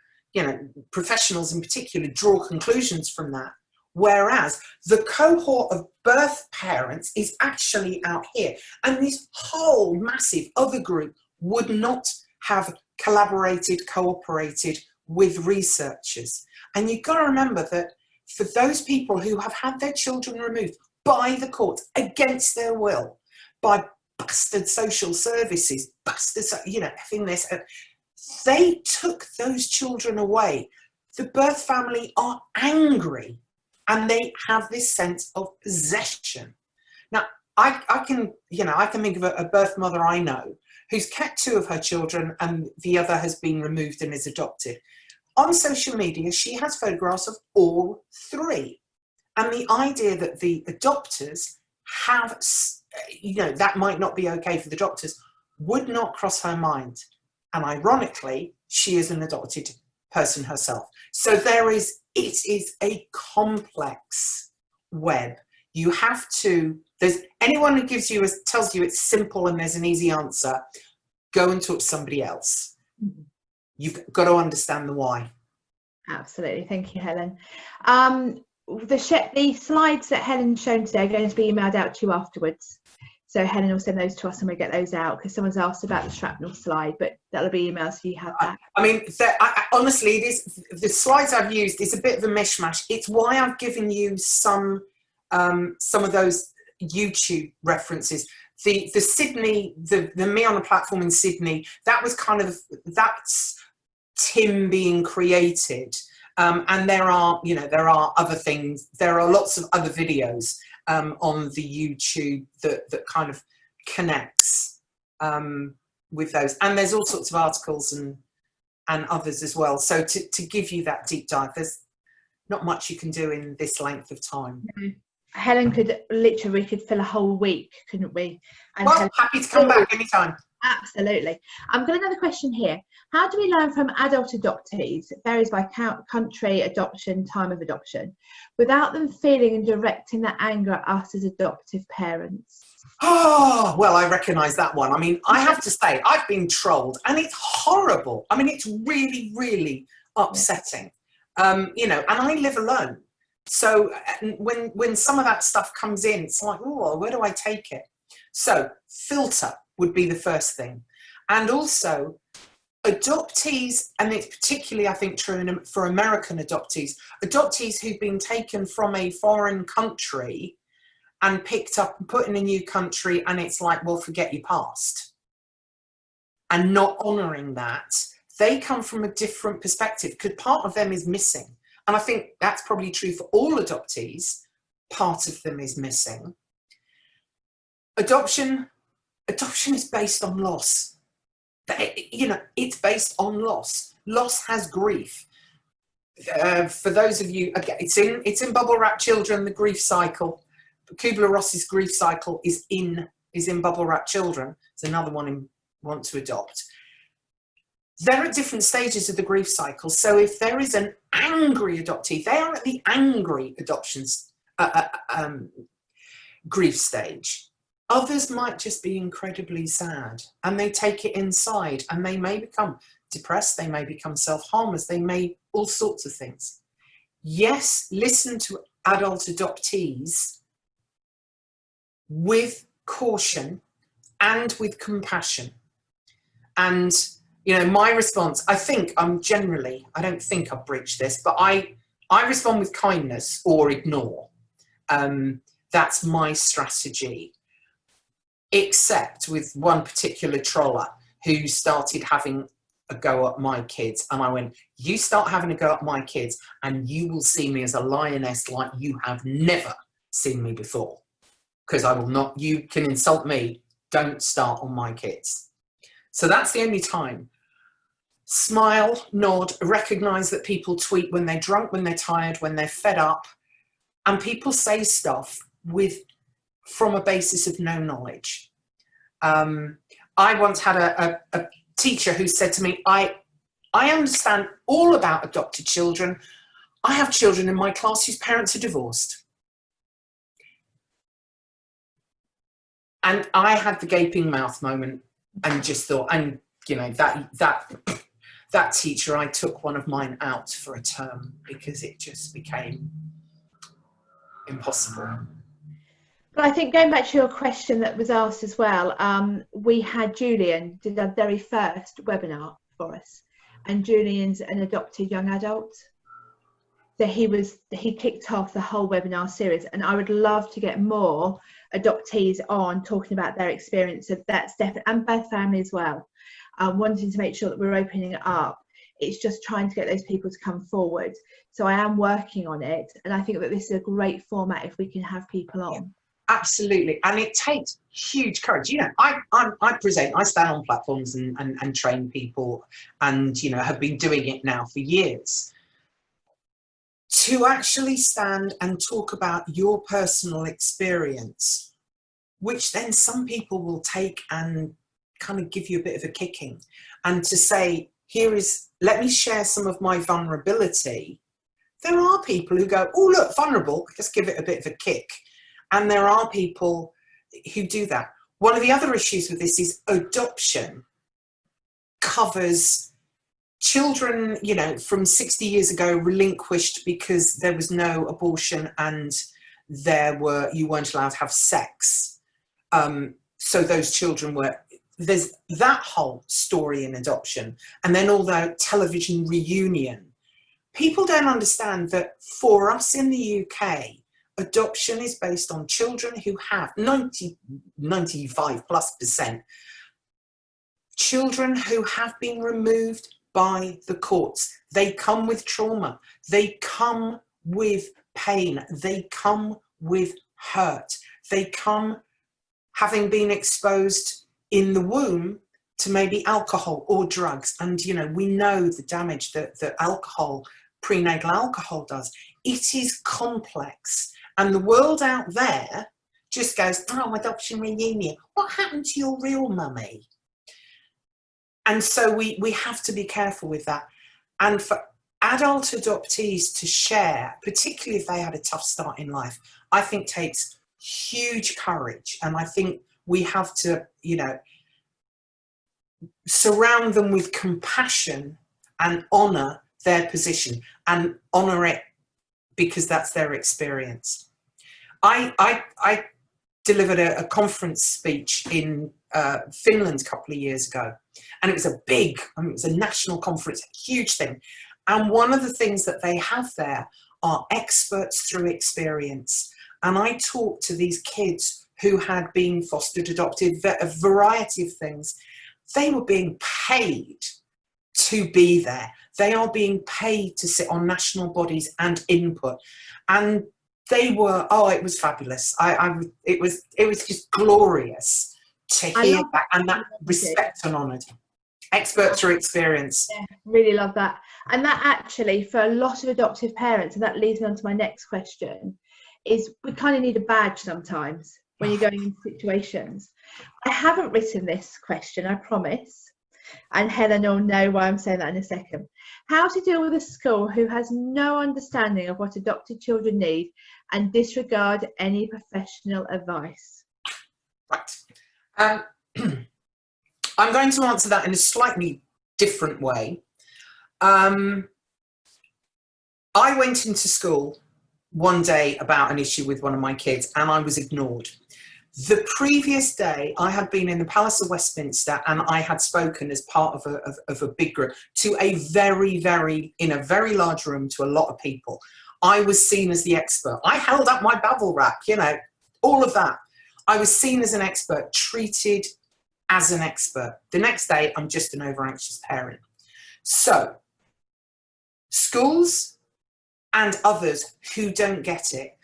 professionals in particular draw conclusions from that. Whereas the cohort of birth parents is actually out here. And this whole massive other group would not have collaborated, cooperated with researchers. And you've got to remember that for those people who have had their children removed by the court against their will, by bastard social services, having this, they took those children away. The birth family are angry and they have this sense of possession. Now, I can think of a birth mother I know who's kept 2 of her children and the other has been removed and is adopted. On social media, she has photographs of all 3. And the idea that the adopters have, that might not be okay for the doctors, would not cross her mind. And ironically, she is an adopted person herself. So it is a complex web. You have to, there's anyone who tells you it's simple and there's an easy answer, go and talk to somebody else. You've got to understand the why. Absolutely. Thank you, Helen. The slides that Helen's shown today are going to be emailed out to you afterwards. So Helen will send those to us and we get those out, because someone's asked about the shrapnel slide, but that'll be emailed so you have that. I mean, honestly, the slides I've used is a bit of a mishmash. It's why I've given you some of those YouTube references. The Sydney, the Me on the Platform in Sydney, that's Tim being created. And there are other things. There are lots of other videos on the YouTube that kind of connects with those. And there's all sorts of articles and others as well. So to give you that deep dive, there's not much you can do in this length of time. Helen we could fill a whole week, couldn't we? And well, happy to come back anytime. Absolutely. I've got another question here. How do we learn from adult adoptees, it varies by country, adoption, time of adoption, without them feeling and directing their anger at us as adoptive parents? Oh, well, I recognise that one. I mean, I have to say, I've been trolled and it's horrible. I mean, it's really, really upsetting. And I live alone. So when some of that stuff comes in, it's like, oh, where do I take it? So filter would be the first thing. And also adoptees, and it's particularly, I think, true for American adoptees who've been taken from a foreign country and picked up and put in a new country, and it's like, well, forget your past. And not honouring that, they come from a different perspective because part of them is missing. And I think that's probably true for all adoptees. Part of them is missing. Adoption is based on loss. It's based on loss. Loss has grief. For those of you, again, it's in Bubble Wrap Children, the grief cycle. Kubler-Ross's grief cycle is in Bubble Wrap Children. It's another one in Want to Adopt. They're at different stages of the grief cycle. So if there is an angry adoptee, they are at the angry adoptions grief stage. Others might just be incredibly sad and they take it inside and they may become depressed, they may become self-harmers, they may all sorts of things. Yes, listen to adult adoptees with caution and with compassion. And my response, I don't think I've breached this, but I respond with kindness or ignore. That's my strategy. Except with one particular troller who started having a go at my kids. And I went, you start having a go at my kids and you will see me as a lioness like you have never seen me before. Because I will not, you can insult me, don't start on my kids. So that's the only time. Smile, nod, recognise that people tweet when they're drunk, when they're tired, when they're fed up. And people say stuff from a basis of no knowledge. I once had a teacher who said to me, I understand all about adopted children. I have children in my class whose parents are divorced. And I had the gaping mouth moment and just thought, and that teacher, I took one of mine out for a term because it just became impossible. But I think going back to your question that was asked as well, we had Julian did our very first webinar for us, and Julian's an adopted young adult. So he kicked off the whole webinar series, and I would love to get more adoptees on talking about their experience of that step, and birth family as well. Wanting to make sure that we're opening it up. It's just trying to get those people to come forward. So I am working on it, and I think that this is a great format if we can have people on. Yeah, absolutely, and it takes huge courage. You know, I present, I stand on platforms and train people, and you know, have been doing it now for years. To actually stand and talk about your personal experience, which then some people will take and kind of give you a bit of a kicking, and to say, let me share some of my vulnerability. There are people who go, oh look, vulnerable, just give it a bit of a kick. And there are people who do that. One of the other issues with this is adoption covers children, you know, from 60 years ago relinquished because there was no abortion and you weren't allowed to have sex. So those children there's that whole story in adoption. And then all the television reunion. People don't understand that for us in the UK, adoption is based on children who have 95+% children who have been removed by the courts. They come with trauma. They come with pain. They come with hurt. They come having been exposed in the womb to maybe alcohol or drugs. And, you know, we know the damage that alcohol, prenatal alcohol does. It is complex. And the world out there just goes, oh, adoption reunion. What happened to your real mummy? And so we have to be careful with that. And for adult adoptees to share, particularly if they had a tough start in life, I think takes huge courage. And I think we have to, you know, surround them with compassion and honour their position and honour it because that's their experience. I delivered a conference speech in Finland a couple of years ago, and it was it was a national conference, a huge thing. And one of the things that they have there are experts through experience. And I talked to these kids who had been fostered, adopted, a variety of things. They were being paid to be there. They are being paid to sit on national bodies and input. And they were, oh, it was fabulous. It was just glorious to hear that, and that respect and honour. Expert through experience. Yeah, really love that. And that actually, for a lot of adoptive parents, and that leads me on to my next question, is we kind of need a badge sometimes when you're going into situations. I haven't written this question, I promise. And Helen will know why I'm saying that in a second. How to deal with a school who has no understanding of what adopted children need and disregard any professional advice? Right. I'm going to answer that in a slightly different way. I went into school one day about an issue with one of my kids, and I was ignored. The previous day, I had been in the Palace of Westminster, and I had spoken as part of a big group to in a very large room to a lot of people. I was seen as the expert. I held up my bubble wrap, you know, all of that. I was seen as an expert, treated as an expert. The next day, I'm just an over-anxious parent. So, schools and others who don't get it,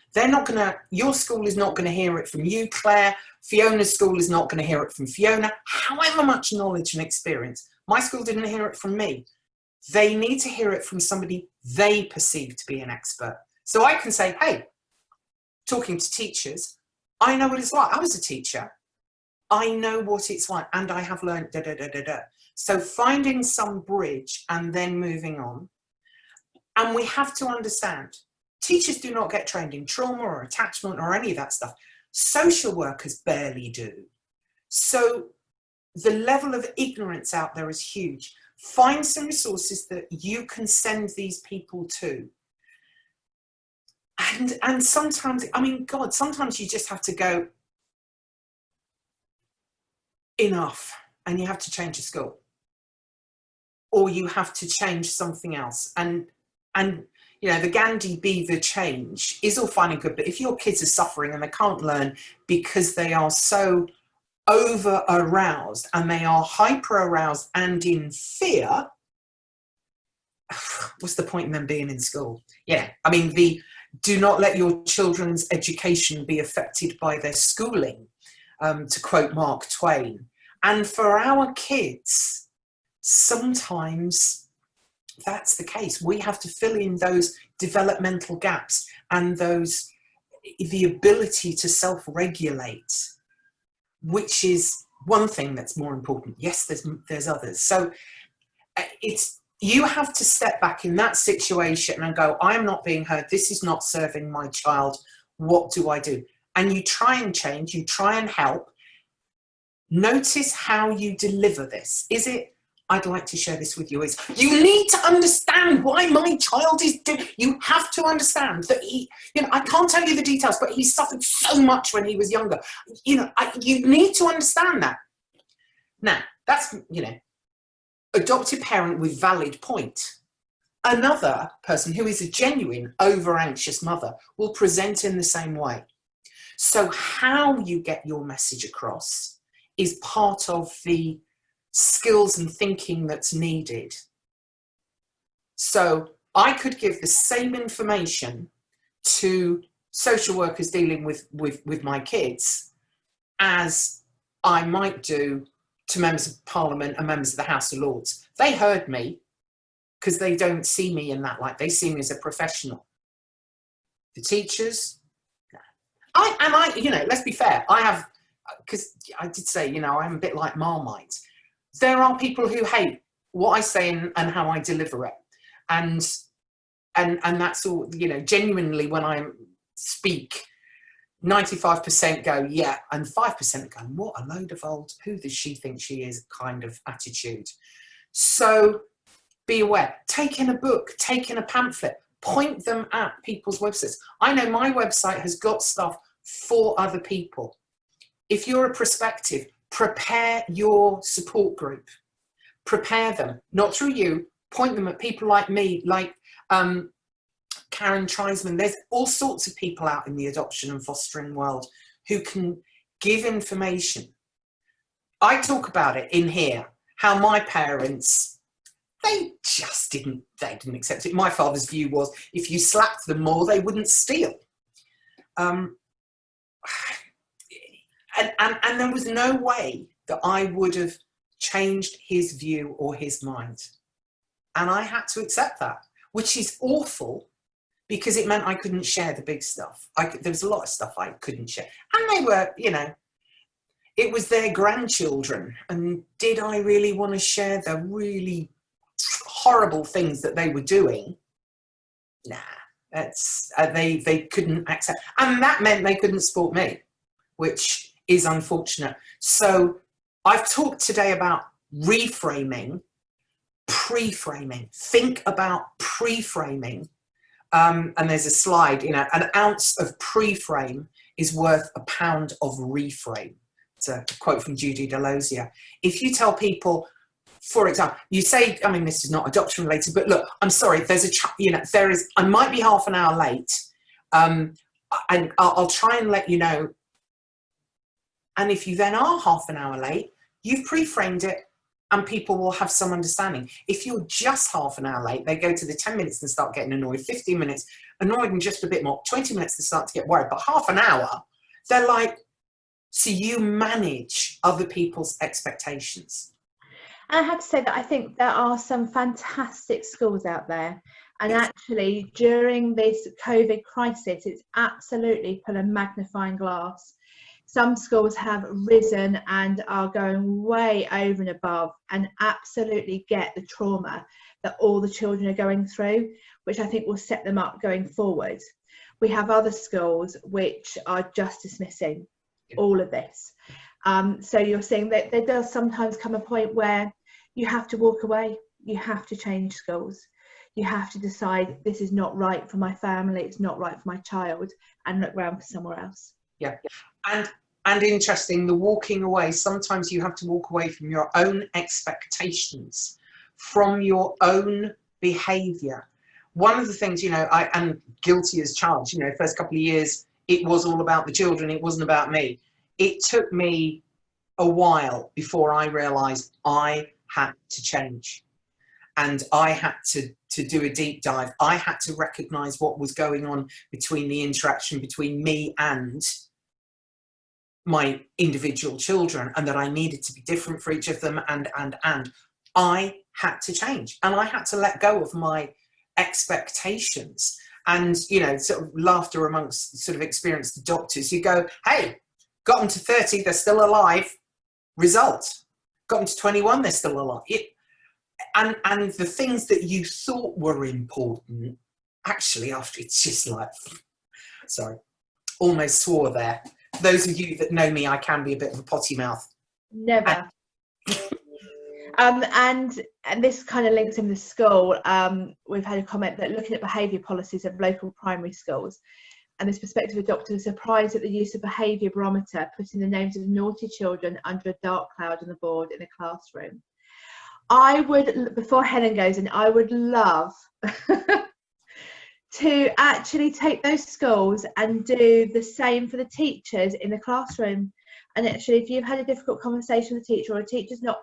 your school is not going to hear it from you, Claire. Fiona's school is not going to hear it from Fiona, however much knowledge and experience. My school didn't hear it from me. They need to hear it from somebody they perceive to be an expert. So I can say, hey, talking to teachers, I know what it's like. I was a teacher. I know what it's like, and I have learned da da da da da. So finding some bridge and then moving on. And we have to understand, teachers do not get trained in trauma or attachment or any of that stuff. Social workers barely do. So the level of ignorance out there is huge. Find some resources that you can send these people to. And sometimes, I mean, God, sometimes you just have to go, enough, and you have to change your school. Or you have to change something else. And you know, the Gandhi beaver change is all fine and good, but if your kids are suffering and they can't learn because they are so over aroused and they are hyper aroused and in fear, what's the point in them being in school? Yeah, I mean, do not let your children's education be affected by their schooling, to quote Mark Twain. And for our kids, sometimes that's the case. We have to fill in those developmental gaps and the ability to self-regulate, which is one thing that's more important. Yes, there's others. So you have to step back in that situation and go, I'm not being heard. This is not serving my child. What do I do? And you try and change, you try and help. Notice how you deliver this. Is it, I'd like to share this with you, is you need to understand why my child is doing, you have to understand that he, you know, I can't tell you the details, but he suffered so much when he was younger. You know, you need to understand that. Now, that's, you know, adoptive parent with valid point. Another person who is a genuine over anxious mother will present in the same way. So how you get your message across is part of the skills and thinking that's needed. So I could give the same information to social workers dealing with my kids as I might do to members of Parliament and members of the House of Lords. They heard me because they don't see me in that light. They see me as a professional. The teachers, no. I, you know, let's be fair. I have, because I did say, you know, I'm a bit like Marmite. There are people who hate what I say and how I deliver it. And that's all, you know, genuinely when I speak, 95% go, yeah, and 5% go, what a load of old, who does she think she is kind of attitude. So be aware, take in a book, take in a pamphlet, point them at people's websites. I know my website has got stuff for other people. If you're a prospective, prepare your support group. Prepare them, not through you, point them at people like me, like Karen Treisman. There's all sorts of people out in the adoption and fostering world who can give information. I talk about it in here, how my parents, they didn't accept it. My father's view was if you slapped them more, they wouldn't steal. And there was no way that I would have changed his view or his mind. And I had to accept that, which is awful because it meant I couldn't share the big stuff. There was a lot of stuff I couldn't share. And they were, you know, it was their grandchildren. And did I really want to share the really horrible things that they were doing? Nah, that's, they couldn't accept. And that meant they couldn't support me, which is unfortunate. So I've talked today about reframing, pre-framing. Think about pre-framing. And there's a slide, you know, an ounce of pre-frame is worth a pound of reframe. It's a quote from Judy Delosier. If you tell people, for example, you say, I mean, this is not adoption related, but look, I'm sorry, I might be half an hour late, and I'll try and let you know. And if you then are half an hour late, you've pre-framed it and people will have some understanding. If you're just half an hour late, they go to the 10 minutes and start getting annoyed, 15 minutes, annoyed and just a bit more, 20 minutes they start to get worried, but half an hour, they're like, so you manage other people's expectations. And I have to say that I think there are some fantastic schools out there. And actually, during this COVID crisis, it's absolutely put a magnifying glass. Some schools have risen and are going way over and above and absolutely get the trauma that all the children are going through, which I think will set them up going forward. We have other schools which are just dismissing all of this. So you're saying that there does sometimes come a point where you have to walk away. you have to change schools. You have to decide, this is not right for my family, it's not right for my child, and look around for somewhere else. Yeah. And interesting, the walking away, sometimes you have to walk away from your own expectations, from your own behaviour. One of the things, you know, I am guilty as charged, you know, first couple of years, it was all about the children, it wasn't about me. It took me a while before I realised I had to change. And I had to do a deep dive. I had to recognise what was going on between the interaction between me and my individual children, and that I needed to be different for each of them, and I had to change, and I had to let go of my expectations. And, you know, sort of laughter amongst sort of experienced adopters, you go, hey, got them to 30, they're still alive, result. Got them to 21, they're still alive. And the things that you thought were important, actually, after, it's just like, sorry, almost swore there. Those of you that know me, I can be a bit of a potty mouth. Never. And this kind of links in the school. We've had a comment that looking at behaviour policies of local primary schools, and this prospective adopter was surprised at the use of behaviour barometer, putting the names of naughty children under a dark cloud on the board in a classroom. I would, before Helen goes in, I would love to actually take those schools and do the same for the teachers in the classroom. And actually, if you've had a difficult conversation with a teacher, or a teacher's not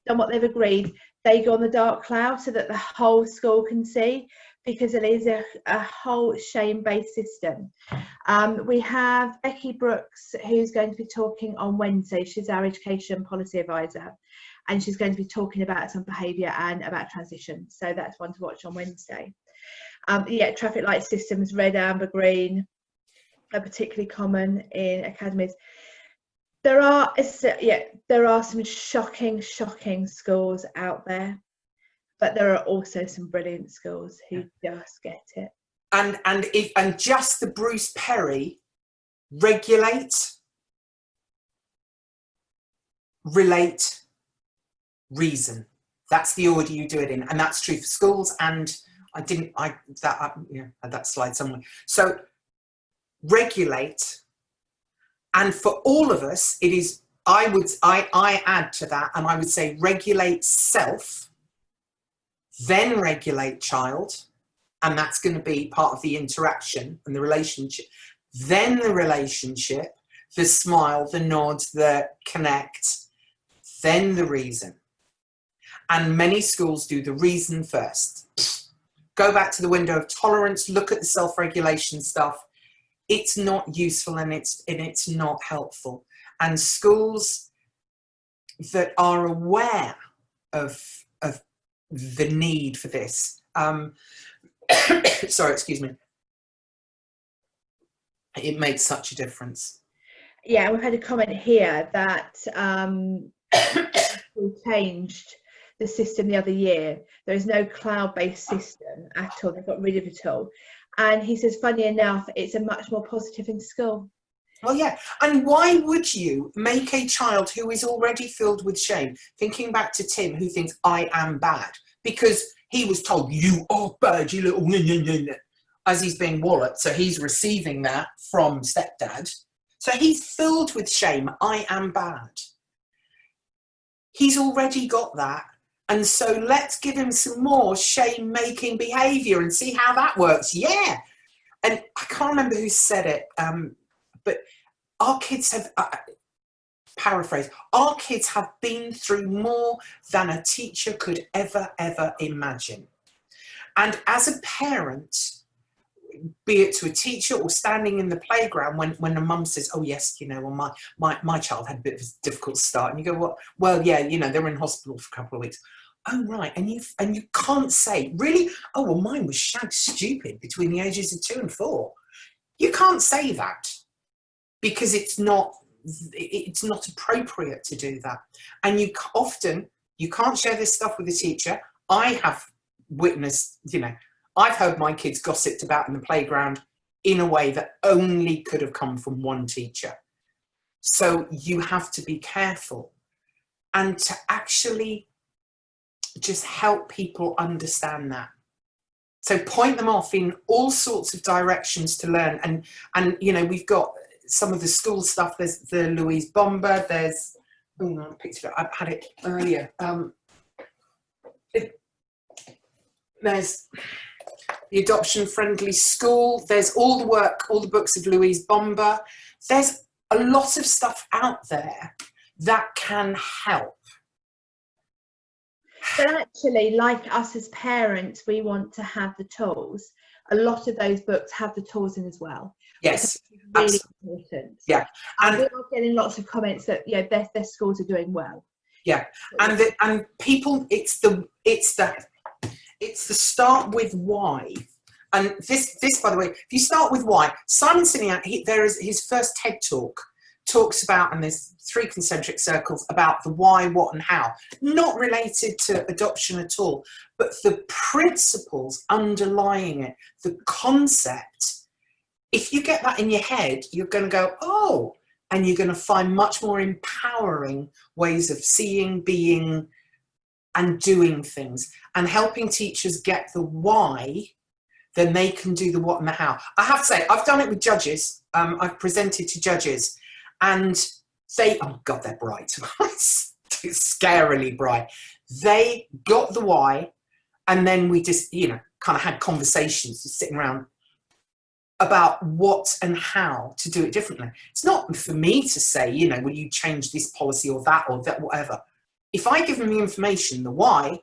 done what they've agreed, they go on the dark cloud so that the whole school can see, because it is a whole shame-based system. We have Becky Brooks, who's going to be talking on Wednesday. She's our education policy advisor, and she's going to be talking about some behaviour and about transition. So that's one to watch on Wednesday. Yeah, traffic light systems, red, amber, green, are particularly common in academies. There are some shocking schools out there, but there are also some brilliant schools who just get it. And just the Bruce Perry regulate, relate, reason. That's the order you do it in, and that's true for schools. And that slide somewhere. So regulate, and for all of us, it is. I add to that, and I would say regulate self, then regulate child, and that's going to be part of the interaction and the relationship. Then the relationship, the smile, the nod, the connect, then the reason. And many schools do the reason first. Go back to the window of tolerance, look at the self-regulation stuff. It's not useful, and it's not helpful. And schools that are aware of the need for this, sorry, excuse me, it makes such a difference. Yeah, we've had a comment here that we changed the system the other year. There is no cloud-based system at all. They've got rid of it all. And he says, funny enough, it's a much more positive in school. Well, yeah. And why would you make a child who is already filled with shame, thinking back to Tim, who thinks I am bad, because he was told, you are bad, you little, as he's being walloped. So he's receiving that from stepdad. So he's filled with shame. I am bad. He's already got that. And so let's give him some more shame-making behaviour and see how that works. Yeah. And I can't remember who said it, but our kids have, paraphrase, our kids have been through more than a teacher could ever imagine. And as a parent, be it to a teacher or standing in the playground when the mum says, oh yes, you know, well, my child had a bit of a difficult start, and you go, well yeah, you know, they were in hospital for a couple of weeks. Oh right, and you can't say, really? Oh well, mine was shag stupid between the ages of 2 and 4. You can't say that, because it's not appropriate to do that. And you can't share this stuff with a teacher. I have witnessed, you know, I've heard my kids gossiped about in the playground in a way that only could have come from one teacher. So you have to be careful, and to actually just help people understand that. So point them off in all sorts of directions to learn. And you know, we've got some of the school stuff. There's the Louise Bomber. There's, oh, I picked it up. I had it earlier. There's the Adoption Friendly School. There's all the work, all the books of Louise Bomber. There's a lot of stuff out there that can help. But actually, like us as parents, we want to have the tools. A lot of those books have the tools in as well. Yes, really absolutely. important. Yeah, and we're getting lots of comments that their schools are doing well. Yeah, and people, it's the start with why. And this by the way, if you start with why, Simon Sinek, there is his first TED talk talks about, and there's 3 concentric circles about the why, what, and how, not related to adoption at all, but the principles underlying it, the concept. If you get that in your head, you're going to go, oh, and you're going to find much more empowering ways of seeing, being, and doing things. And helping teachers get the why, then they can do the what and the how. I have to say, I've done it with judges. I've presented to judges, and they, oh God, they're bright. Scarily bright. They got the why, and then we just, kind of had conversations, just sitting around about what and how to do it differently. It's not for me to say, will you change this policy or that, whatever. If I give them the information, the why,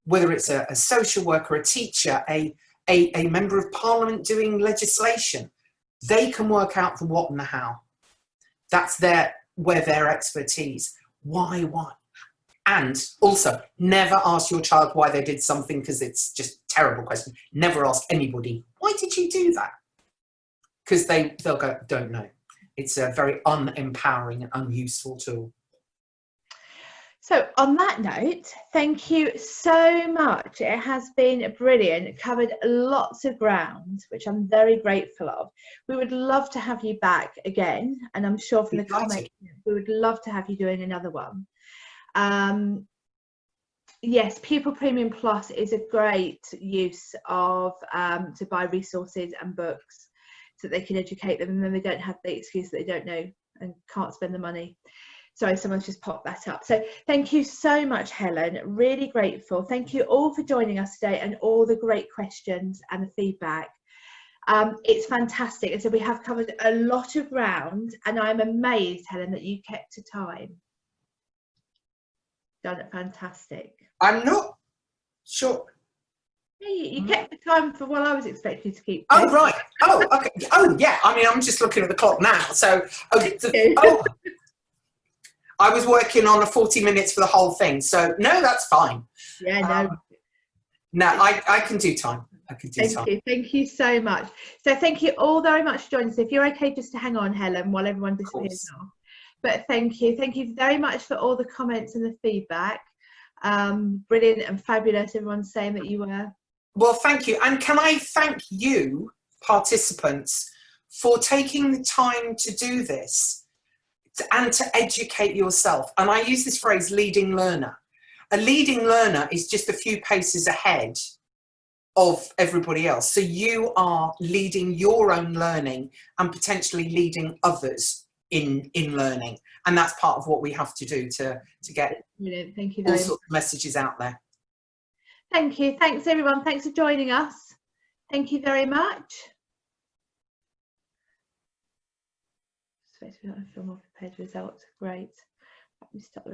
whether it's a social worker, a teacher, a member of parliament doing legislation, they can work out the what and the how. That's where their expertise. Why? And also, never ask your child why they did something, because it's just a terrible question. Never ask anybody, why did you do that? Because they'll go, don't know. It's a very unempowering and unuseful tool. So on that note, thank you so much. It has been brilliant. It covered lots of ground, which I'm very grateful of. We would love to have you back again. And I'm sure from the comments, we would love to have you doing another one. Yes, Pupil Premium Plus is a great use of to buy resources and books so that they can educate them, and then they don't have the excuse that they don't know and can't spend the money. Sorry, someone's just popped that up. So thank you so much, Helen. Really grateful. Thank you all for joining us today and all the great questions and the feedback. It's fantastic. And so we have covered a lot of ground, and I'm amazed, Helen, that you kept to time. Done it fantastic. I'm not sure. You kept the time for what I was expecting to keep. Oh, right. Oh, okay. Oh, yeah. I mean, I'm just looking at the clock now. So, I was working on a 40 minutes for the whole thing. So, no, that's fine. Yeah, no. No, I can do time. I can do time. Thank you so much. So, thank you all very much for joining us. If you're okay, just to hang on, Helen, while everyone disappears off. But thank you very much for all the comments and the feedback. Brilliant and fabulous. Everyone's saying that you were. Well, thank you. And can I thank you, participants, for taking the time to do this and to educate yourself. And I use this phrase, leading learner. A leading learner is just a few paces ahead of everybody else. So you are leading your own learning and potentially leading others in learning. And that's part of what we have to do to get thank you all sorts of messages out there. Thank you. Thanks, everyone. Thanks for joining us. Thank you very much. I feel more prepared results. Great. Let me stop.